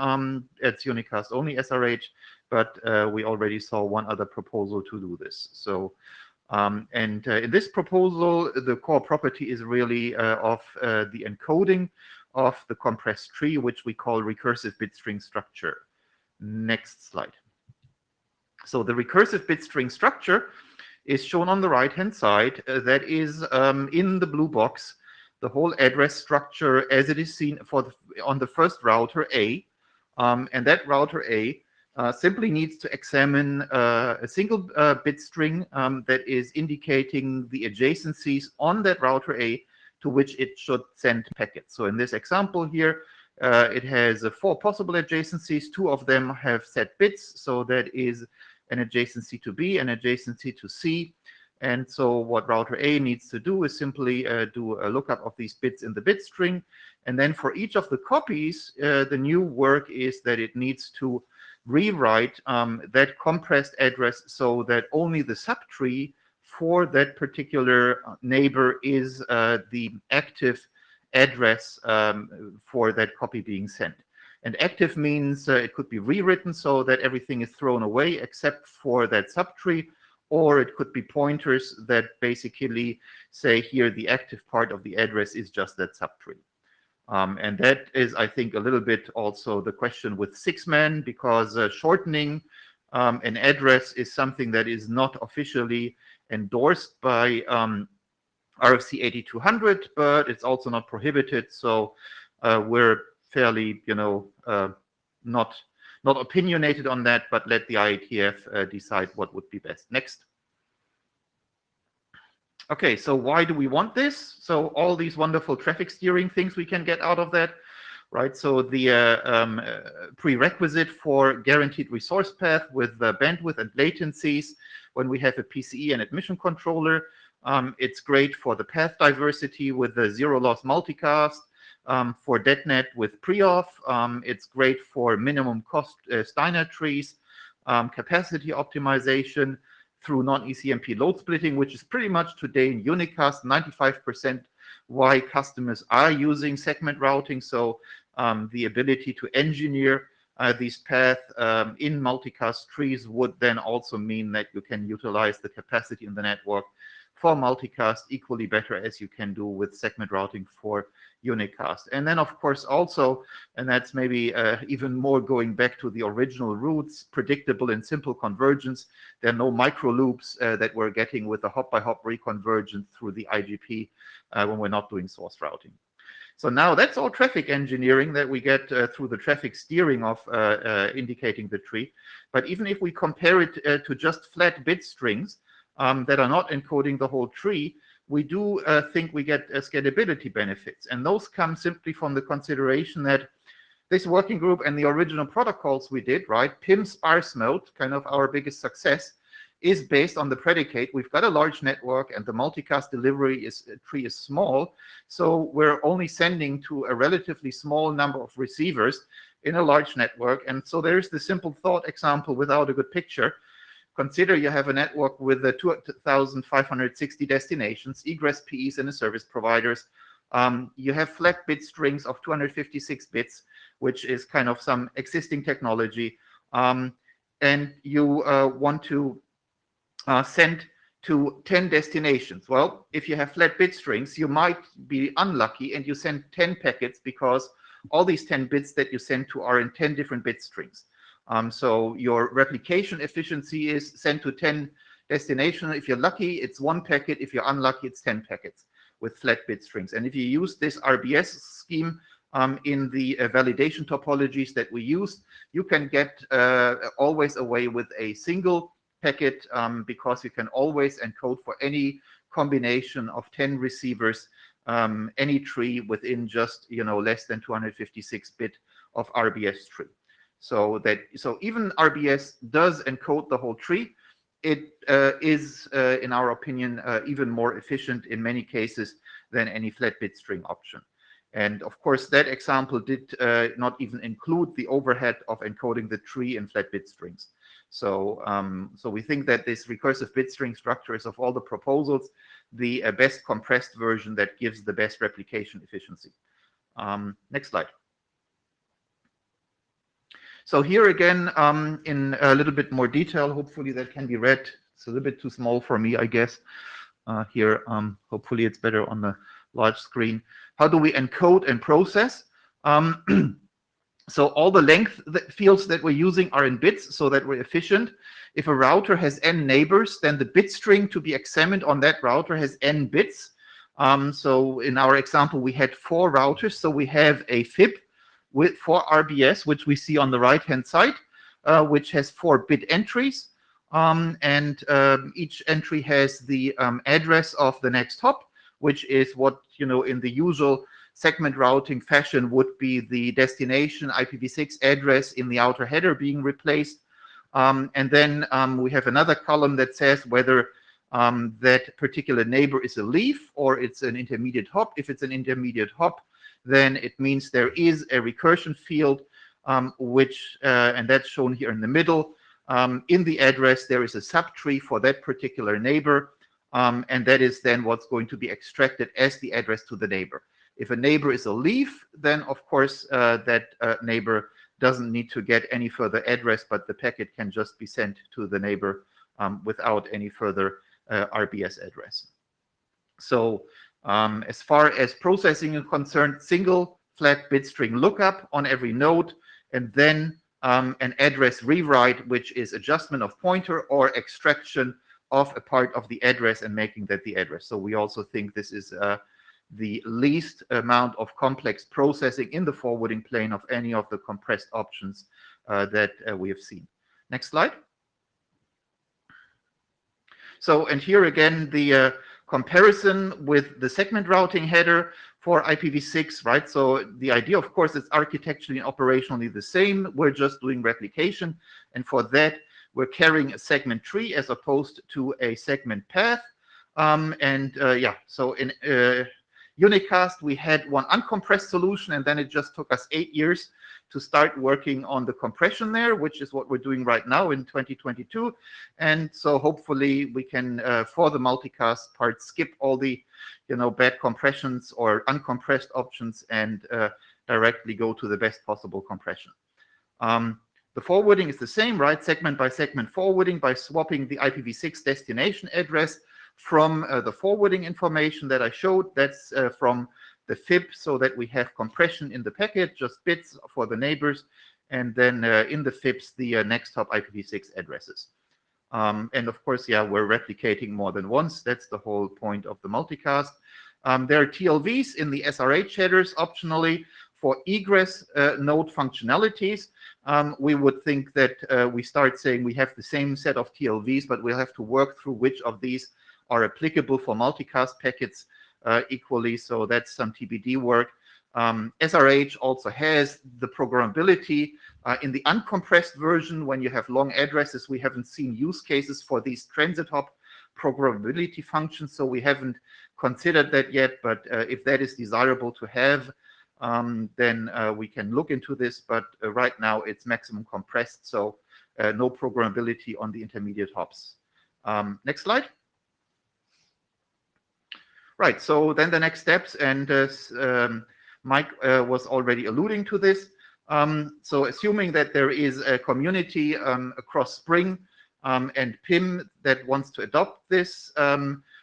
It's unicast only SRH, but we already saw one other proposal to do this. So, in this proposal, the core property is really of the encoding of the compressed tree, which we call recursive bit string structure. Next slide. So the recursive bit string structure is shown on the right-hand side. That is in the blue box, the whole address structure as it is seen on the first router A. And that router A simply needs to examine a single bit string that is indicating the adjacencies on that router A to which it should send packets. So in this example here, it has 4 possible adjacencies. 2 of them have set bits, so that is an adjacency to B, an adjacency to C. And so what router A needs to do is simply do a lookup of these bits in the bit string. And then for each of the copies, the new work is that it needs to rewrite that compressed address so that only the subtree for that particular neighbor is the active address for that copy being sent. And active means it could be rewritten so that everything is thrown away except for that subtree, or it could be pointers that basically say here the active part of the address is just that subtree. And that is, I think, a little bit also the question with 6man, because shortening an address is something that is not officially endorsed by RFC 8200, but it's also not prohibited. So we're fairly, not opinionated on that, but let the IETF decide what would be best. Next. Okay, so why do we want this? So all these wonderful traffic steering things we can get out of that, right? So the prerequisite for guaranteed resource path with bandwidth and latencies when we have a PCE and admission controller. It's great for the path diversity with the zero loss multicast, for DetNet with pre-auth. It's great for minimum cost Steiner trees, capacity optimization through non-ECMP load splitting, which is pretty much today in unicast 95% why customers are using segment routing. So the ability to engineer these paths in multicast trees would then also mean that you can utilize the capacity in the network for multicast equally better as you can do with segment routing for unicast. And then of course also, and that's maybe even more going back to the original roots, predictable and simple convergence. There are no micro loops that we're getting with the hop by hop reconvergence through the IGP when we're not doing source routing. So now that's all traffic engineering that we get through the traffic steering of indicating the tree. But even if we compare it to just flat bit strings that are not encoding the whole tree, we do think we get scalability benefits. And those come simply from the consideration that this working group and the original protocols we did, right, PIM sparse mode, kind of our biggest success, is based on the predicate. We've got a large network and the multicast delivery tree is small. So we're only sending to a relatively small number of receivers in a large network. And so there's the simple thought example without a good picture. Consider you have a network with 2,560 destinations, egress PEs and the service providers. You have flat bit strings of 256 bits, which is kind of some existing technology. And you want to send to 10 destinations. Well, if you have flat bit strings, you might be unlucky and you send 10 packets because all these 10 bits that you send to are in 10 different bit strings. So your replication efficiency is sent to 10 destinations. If you're lucky, it's 1 packet. If you're unlucky, it's 10 packets with flat bit strings. And if you use this RBS scheme in the validation topologies that we use, you can get always away with a single packet because you can always encode for any combination of 10 receivers, any tree within just less than 256 bit of RBS tree. So even RBS does encode the whole tree. It is, in our opinion, even more efficient in many cases than any flat bit string option. And of course, that example did not even include the overhead of encoding the tree in flat bit strings. So, so we think that this recursive bit string structure is, of all the proposals, the best compressed version that gives the best replication efficiency. Next slide. So here again, in a little bit more detail, hopefully that can be read. It's a little bit too small for me, I guess. Here, hopefully it's better on the large screen. How do we encode and process? So all the length fields that we're using are in bits so that we're efficient. If a router has n neighbors, then the bit string to be examined on that router has n bits. So in our example, we had 4 routers. So we have a FIP with 4 RBS, which we see on the right-hand side, which has 4 bit entries. Each entry has the address of the next hop, which is what, in the usual segment routing fashion would be the destination IPv6 address in the outer header being replaced. And then we have another column that says whether that particular neighbor is a leaf or it's an intermediate hop. If it's an intermediate hop, then it means there is a recursion field, and that's shown here in the middle. In the address, there is a subtree for that particular neighbor, and that is then what's going to be extracted as the address to the neighbor. If a neighbor is a leaf, then of course that neighbor doesn't need to get any further address, but the packet can just be sent to the neighbor without any further RBS address. So as far as processing is concerned, single flat bit string lookup on every node, and then an address rewrite, which is adjustment of pointer or extraction of a part of the address and making that the address. So we also think this is the least amount of complex processing in the forwarding plane of any of the compressed options that we have seen. Next slide. So, and here again, the comparison with the segment routing header for IPv6, right? So the idea, of course, is architecturally and operationally the same. We're just doing replication. And for that, we're carrying a segment tree as opposed to a segment path. Yeah, so in Unicast, we had one uncompressed solution, and then it just took us 8 years to start working on the compression there, which is what we're doing right now in 2022. And so hopefully we can, for the multicast part, skip all the, bad compressions or uncompressed options and directly go to the best possible compression. The forwarding is the same, right? Segment by segment forwarding by swapping the IPv6 destination address from the forwarding information that I showed. That's from the FIP, so that we have compression in the packet, just bits for the neighbors, and then in the FIPs, the next hop IPv6 addresses. And of course, yeah, we're replicating more than once. That's the whole point of the multicast. There are TLVs in the SRH headers optionally for egress node functionalities. We would think that we start saying we have the same set of TLVs, but we'll have to work through which of these are applicable for multicast packets equally. So that's some TBD work. SRH also has the programmability in the uncompressed version. When you have long addresses, we haven't seen use cases for these transit hop programmability functions, so we haven't considered that yet. But if that is desirable to have, then we can look into this. But right now it's maximum compressed, so no programmability on the intermediate hops. Next slide. Right, so then the next steps, and Mike was already alluding to this. So assuming that there is a community across Spring and PIM that wants to adopt this,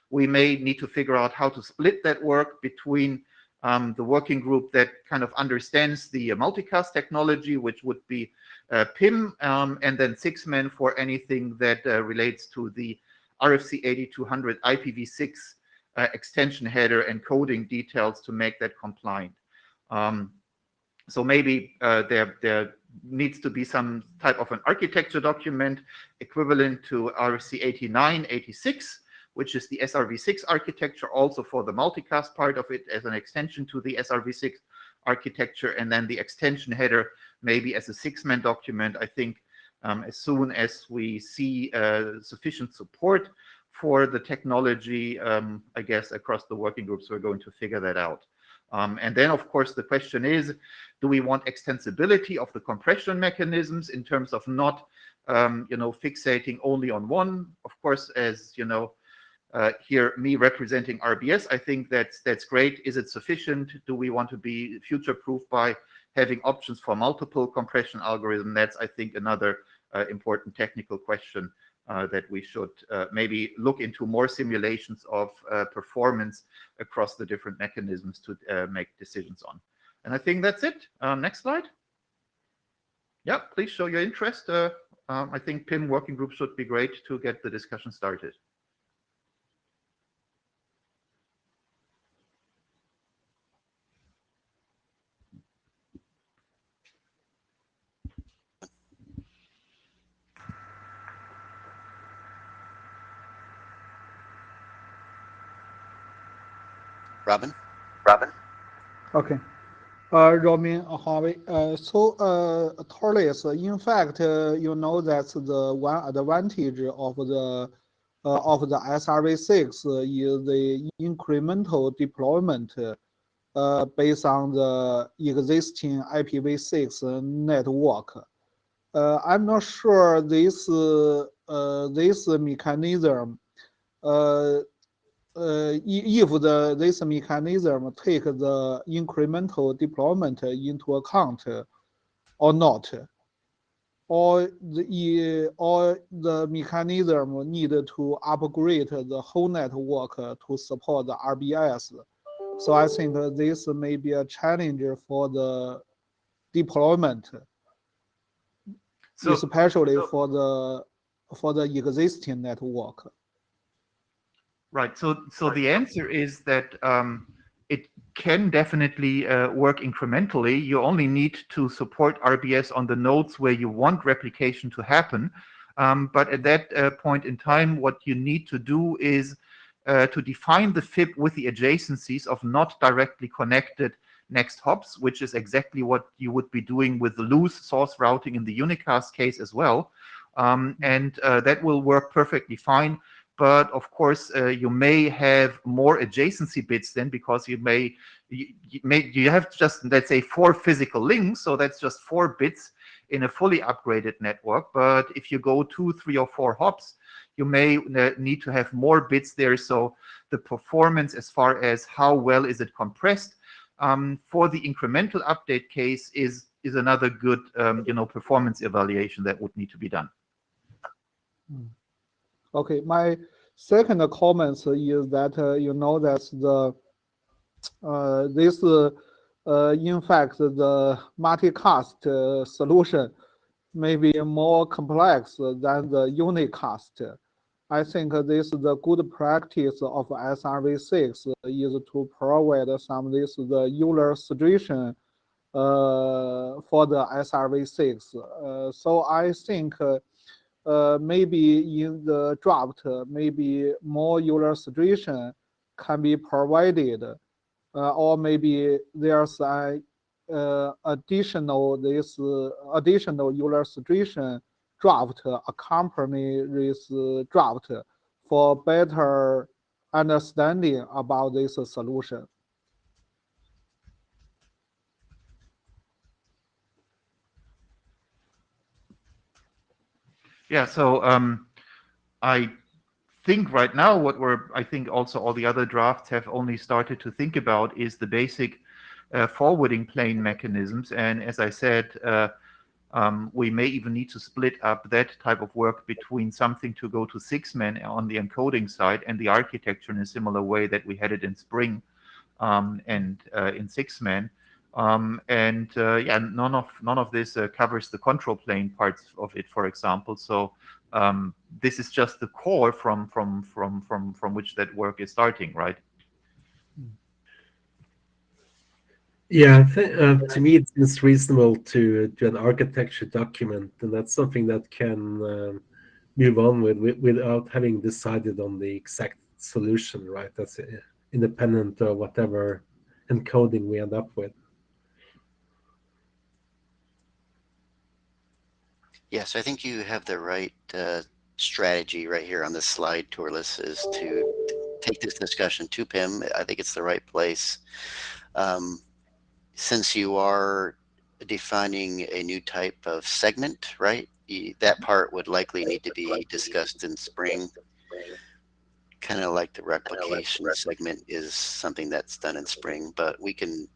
we may need to figure out how to split that work between the working group that kind of understands the multicast technology, which would be PIM, and then 6 men for anything that relates to the RFC 8200 IPv6 extension header and coding details to make that compliant. So maybe there needs to be some type of an architecture document equivalent to RFC 8986, which is the SRv6 architecture, also for the multicast part of it as an extension to the SRv6 architecture, and then the extension header maybe as a 6-man document. I think as soon as we see sufficient support for the technology, I guess across the working groups, we're going to figure that out. And then, of course, the question is, do we want extensibility of the compression mechanisms in terms of not fixating only on one. Of course, as here me representing RBS, I think that's great. Is it sufficient? Do we want to be future-proof by having options for multiple compression algorithm? That's, I think, another important technical question that we should maybe look into more simulations of performance across the different mechanisms to make decisions on. And I think that's it. Next slide. Yeah, please show your interest. I think PIM working group should be great to get the discussion started. Robin? Okay. Robin Harvey. Torres, in fact, you know that's the one advantage of the SRv6 is the incremental deployment based on the existing IPv6 network. I'm not sure this mechanism if this mechanism take the incremental deployment into account or not, or the mechanism need to upgrade the whole network to support the RBS. So I think this may be a challenge for the deployment, especially for the existing network. Right. So the answer is that it can definitely work incrementally. You only need to support RBS on the nodes where you want replication to happen. But at that point in time, what you need to do is to define the FIP with the adjacencies of not directly connected next hops, which is exactly what you would be doing with the loose source routing in the unicast case as well. And that will work perfectly fine. But of course, you may have more adjacency bits then, because you have just, let's say, 4 physical links, so that's just 4 bits in a fully upgraded network. But if you go 2, 3, or 4 hops, you may need to have more bits there. So the performance, as far as how well is it compressed, for the incremental update case is another good performance evaluation that would need to be done. Okay, my second comment is that that this in fact the multicast solution may be more complex than the unicast. I think this is the good practice of SRv6 is to provide some the Euler suggestion for the SRv6. So I think maybe in the draft, maybe more Euler suggestion can be provided, or maybe there's an additional Euler suggestion draft accompany this draft for better understanding about this solution. Yeah, so I think right now I think also all the other drafts have only started to think about is the basic forwarding plane mechanisms. And as I said, we may even need to split up that type of work between something to go to 6-man on the encoding side and the architecture in a similar way that we had it in Spring and in 6-man. Yeah, none of this covers the control plane parts of it, for example. So this is just the core from which that work is starting, right? Yeah, to me it seems reasonable to do an architecture document, and that's something that can move on without having decided on the exact solution, right? That's independent of whatever encoding we end up with. Yes, I think you have the right strategy right here on this slide, Torles, is to take this discussion to PIM. I think it's the right place. Since you are defining a new type of segment, right? that part would likely need to be discussed in spring. Kind of like the replication segment is something that's done in spring, but we can,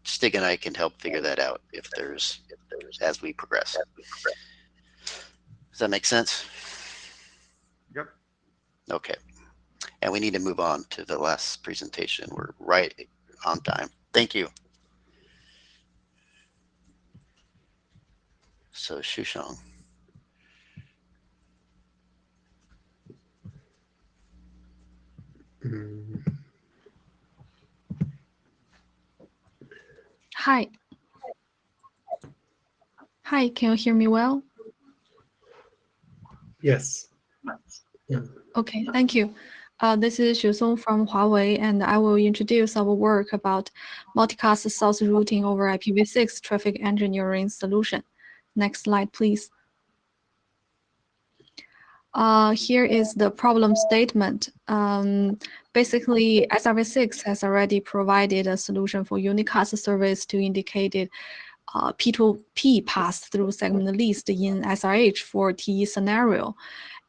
Stig and I can help figure that out if there's as we progress. Does that make sense? Yep. Okay. And we need to move on to the last presentation. We're right on time. Thank you. So Shushang. Hi. Hi, can you hear me well? Yes. Okay, thank you. This is Xu Song from Huawei, and I will introduce our work about multicast source routing over IPv6 traffic engineering solution. Next slide, please. Here is the problem statement. Basically, SRv6 has already provided a solution for unicast service to indicate P2P pass-through segment list in SRH for TE scenario.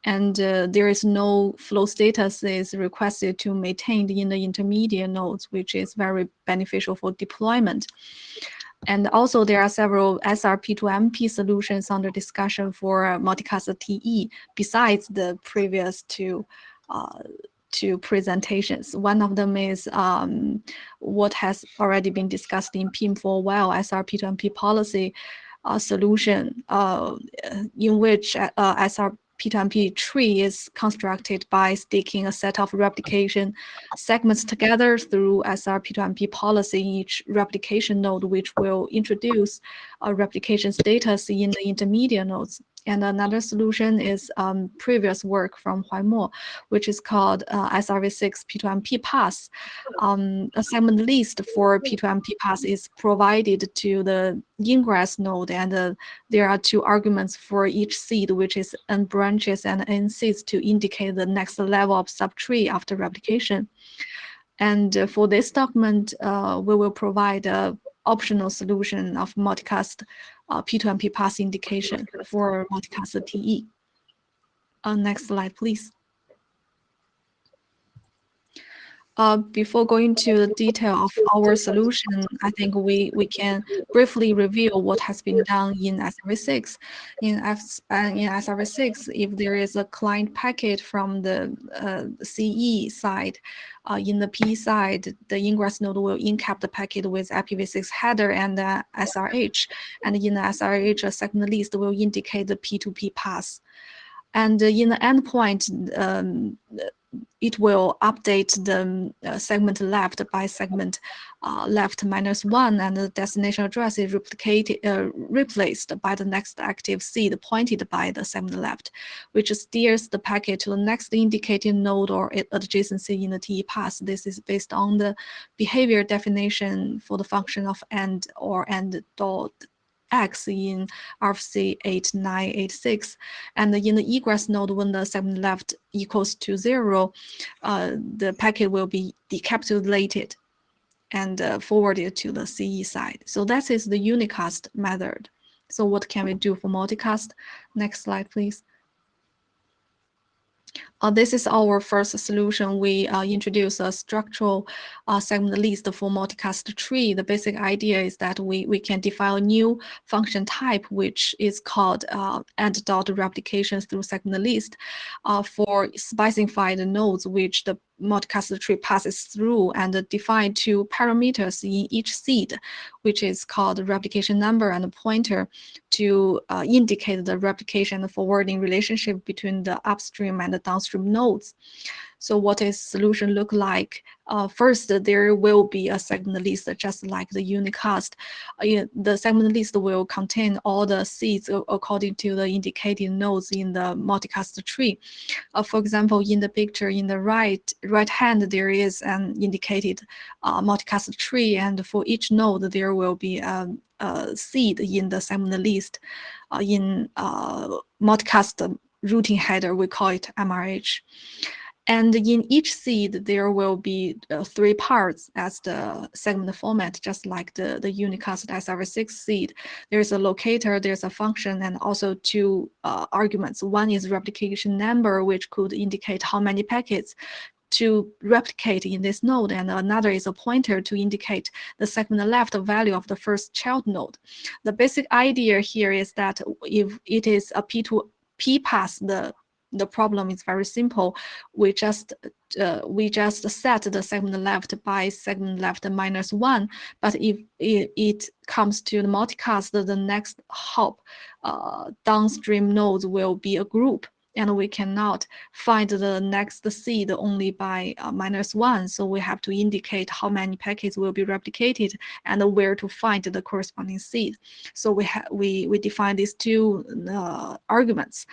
And there is no flow status is requested to maintain in the intermediate nodes, which is very beneficial for deployment. And also there are several SRP2MP solutions under discussion for multicast TE besides the previous two presentations. One of them is what has already been discussed in PIM for a while, SRP2MP policy solution, in which SRP2MP tree is constructed by sticking a set of replication segments together through SRP2MP policy in each replication node, which will introduce a replication status in the intermediate nodes. And another solution is previous work from Huaimo, which is called SRv6 P2MP pass. A segment list for P2MP pass is provided to the ingress node, and there are two arguments for each seed, which is N branches and N seeds to indicate the next level of subtree after replication. And for this document, we will provide a optional solution of multicast P2MP pass indication for multicast TE. Next slide, please. Before going to the detail of our solution, I think we can briefly review what has been done in SRv6. In SRv6, if there is a client packet from the CE side, in the P side, the ingress node will encap the packet with IPv6 header and SRH. And in the SRH, a segment list will indicate the P2P pass. And in the endpoint, it will update the segment left by segment left -1, and the destination address is replaced by the next active seed pointed by the segment left, which steers the packet to the next indicated node or adjacency in the TE path. This is based on the behavior definition for the function of AND or AND dot X in RFC 8986, and in the egress node, when the segment left equals to 0, the packet will be decapsulated and forwarded to the CE side. So that is the unicast method. So what can we do for multicast? Next slide, please. This is our first solution. We introduce a structural segment list for multicast tree. The basic idea is that we can define a new function type, which is called AND dot replication through segment list for specified nodes which the multicast tree passes through, and define two parameters in each seed, which is called replication number and pointer, to indicate the replication and forwarding relationship between the upstream and the downstream nodes. So what does solution look like? First, there will be a segment list just like the unicast. The segment list will contain all the seeds according to the indicated nodes in the multicast tree. For example, in the picture in the right hand, there is an indicated multicast tree, and for each node there will be a seed in the segment list. In multicast routing header, we call it MRH. And in each seed, there will be 3 parts as the segment format, just like the unicast SRv6 seed. There's a locator, there's a function, and also 2 arguments. One is replication number, which could indicate how many packets to replicate in this node, and another is a pointer to indicate the segment left value of the first child node. The basic idea here is that if it is a P path, the problem is very simple. We just set the segment left by segment left -1. But if it comes to the multicast, the next hop downstream nodes will be a group, and we cannot find the next seed only by -1. So we have to indicate how many packets will be replicated and where to find the corresponding seed. So we define these 2 arguments,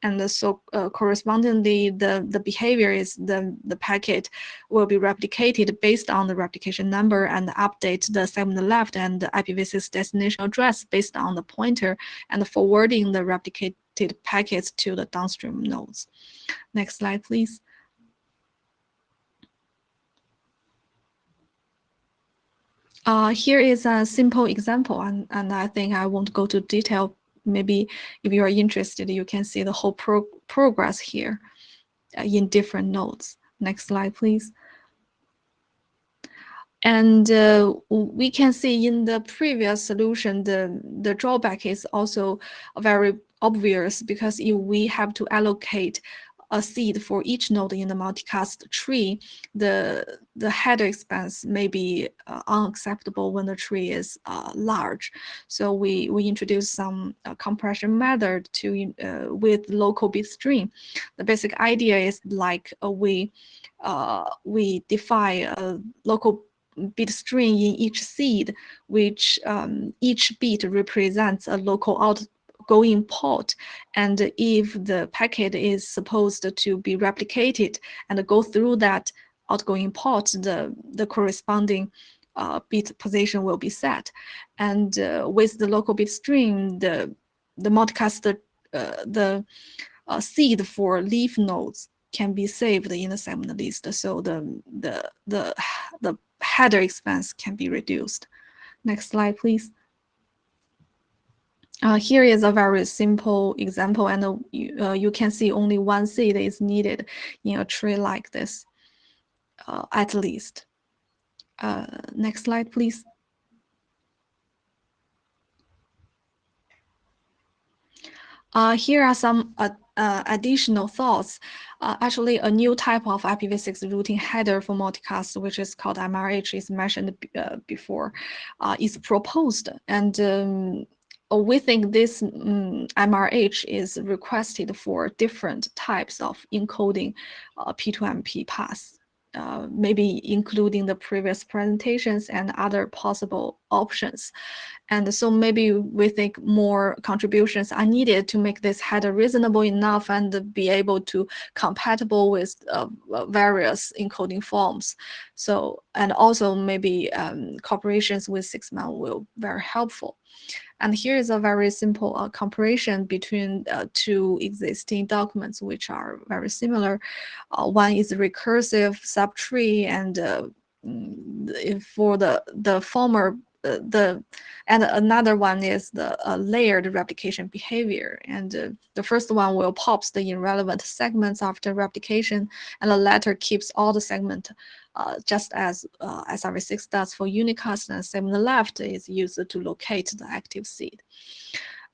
and so correspondingly the behavior is the packet will be replicated based on the replication number and update the segment left and the IPv6 destination address based on the pointer, and forwarding the replicated packets to the downstream nodes. Next slide, please. Here is a simple example, and I think I won't go to detail. Maybe if you are interested, you can see the whole progress here in different nodes. Next slide, please. And we can see in the previous solution, the drawback is also very obvious, because if we have to allocate a seed for each node in the multicast tree, the header expense may be unacceptable when the tree is large. So we introduce some compression method to with local bit stream. The basic idea is like we define a local bit string in each seed, which each bit represents a local outgoing port, and if the packet is supposed to be replicated and go through that outgoing port, the corresponding bit position will be set. And with the local bit string, the multicast seed for leaf nodes can be saved in the segment list, so the header expense can be reduced. Next slide, please. Here is a very simple example, and you can see only 1 seed is needed in a tree like this, at least. Next slide, please. Here are some additional thoughts. Actually, a new type of IPv6 routing header for multicast, which is called MRH, is mentioned before, is proposed. And we think this MRH is requested for different types of encoding P2MP paths. Maybe including the previous presentations and other possible options. And so maybe we think more contributions are needed to make this header reasonable enough and be able to compatible with various encoding forms. So, and also maybe cooperations with Sigma will be very helpful. And here is a very simple comparison between 2 existing documents, which are very similar. One is recursive subtree, and for the former, and another one is the layered replication behavior. And the first one will pops the irrelevant segments after replication, and the latter keeps all the segments just as SRv6 does for unicast, and segment left is used to locate the active seed.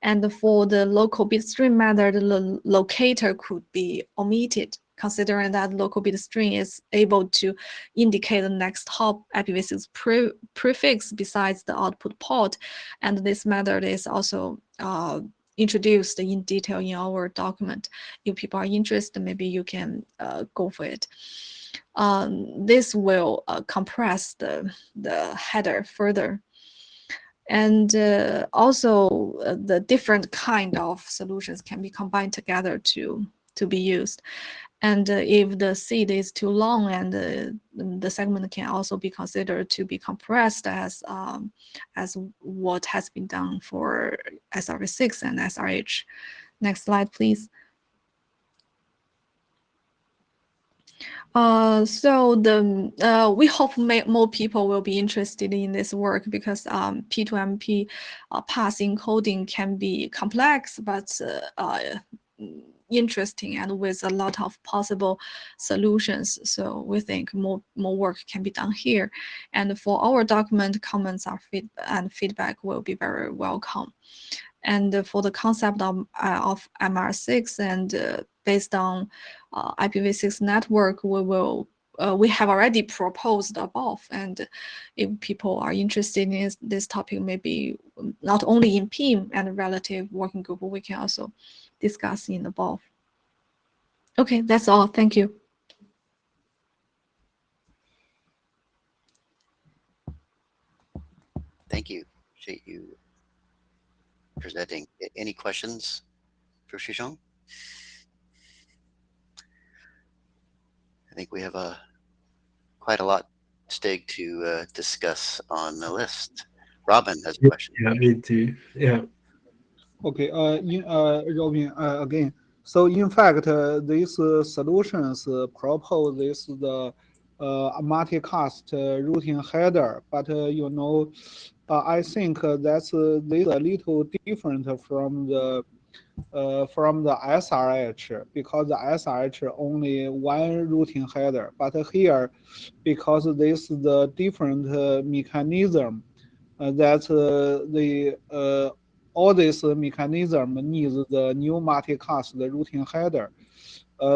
And for the local bit string method, the locator could be omitted, considering that local bit string is able to indicate the next hop IPv6 prefix besides the output port. And this method is also introduced in detail in our document. If people are interested, maybe you can go for it. This will compress the header further. And also the different kind of solutions can be combined together to be used. And if the seed is too long, and the segment can also be considered to be compressed as what has been done for SRv6 and SRH. Next slide, please. So we hope more people will be interested in this work because P2MP path encoding can be complex but interesting and with a lot of possible solutions. So we think more work can be done here. And for our document, comments and feedback will be very welcome. And for the concept of MR6 and based on IPv6 network, we have already proposed above. And if people are interested in this topic, maybe not only in PIM and relative working group, we can also discuss in above. Okay, that's all. Thank you. Thank you. Appreciate you presenting. Any questions for Shishong? I think we have quite a lot, Stig, to discuss on the list. Robin has a question. Yeah, me too. Yeah. Okay. Robin, again. So in fact, these solutions propose this the multicast routing header, but you know, I think that's this a little different from the SRH, because the SRH only one routing header, but here, because this is the different mechanism, that the all this mechanism needs the new multicast the routing header.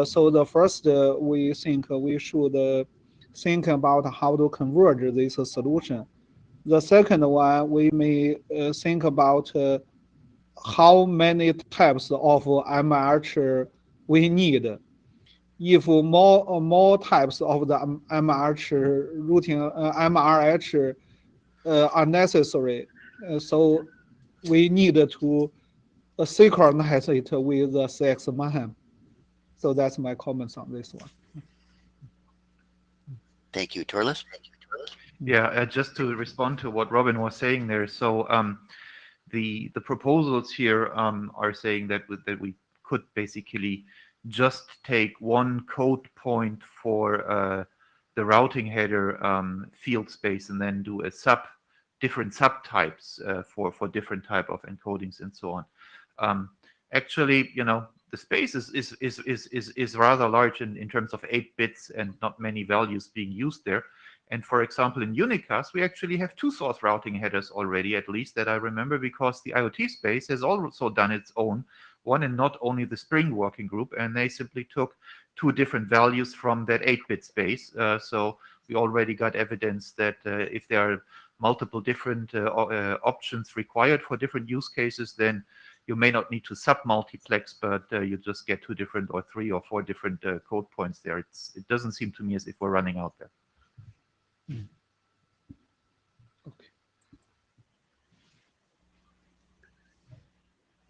So the first we think we should think about how to converge this solution. The second one, we may think about how many types of MRH we need. If more types of the MRH routing MRH are necessary, so we need to synchronize it with the CX-MAN. So that's my comments on this one. Thank you, Torles. Yeah, just to respond to what Robin was saying there. So the proposals here are saying that we could basically just take one code point for the routing header field space and then do a different subtypes for different type of encodings and so on. Actually, you know, the space is rather large in terms of 8 bits and not many values being used there. And for example, in Unicast, we actually have 2 source routing headers already, at least that I remember, because the IoT space has also done its own one, and not only the Spring working group, and they simply took 2 different values from that 8-bit space. So we already got evidence that if there are multiple different options required for different use cases, then you may not need to sub-multiplex, but you just get 2 different or 3 or 4 different code points there. It doesn't seem to me as if we're running out there. Okay.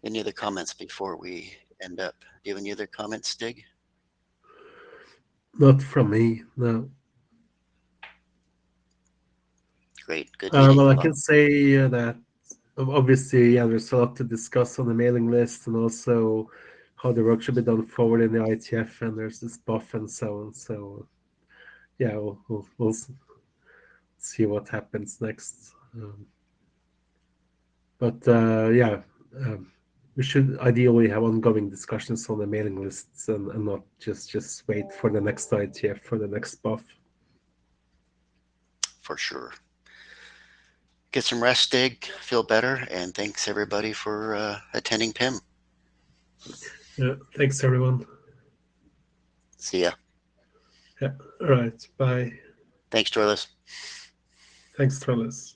Any other comments before we end up? Do you have any other comments, Stig? Not from me, no. Great, good meeting. Well, I can say that obviously, yeah, there's a lot to discuss on the mailing list, and also how the work should be done forward in the IETF, and there's this buff and so on. So, yeah, we'll see what happens next. Yeah, we should ideally have ongoing discussions on the mailing lists and not just wait for the next IETF for the next buff. For sure. Get some rest, Stig. Feel better, and thanks everybody for attending PIM. Yeah, thanks everyone. See ya. Yeah, all right, bye. Thanks, Torles. Thanks, Torles.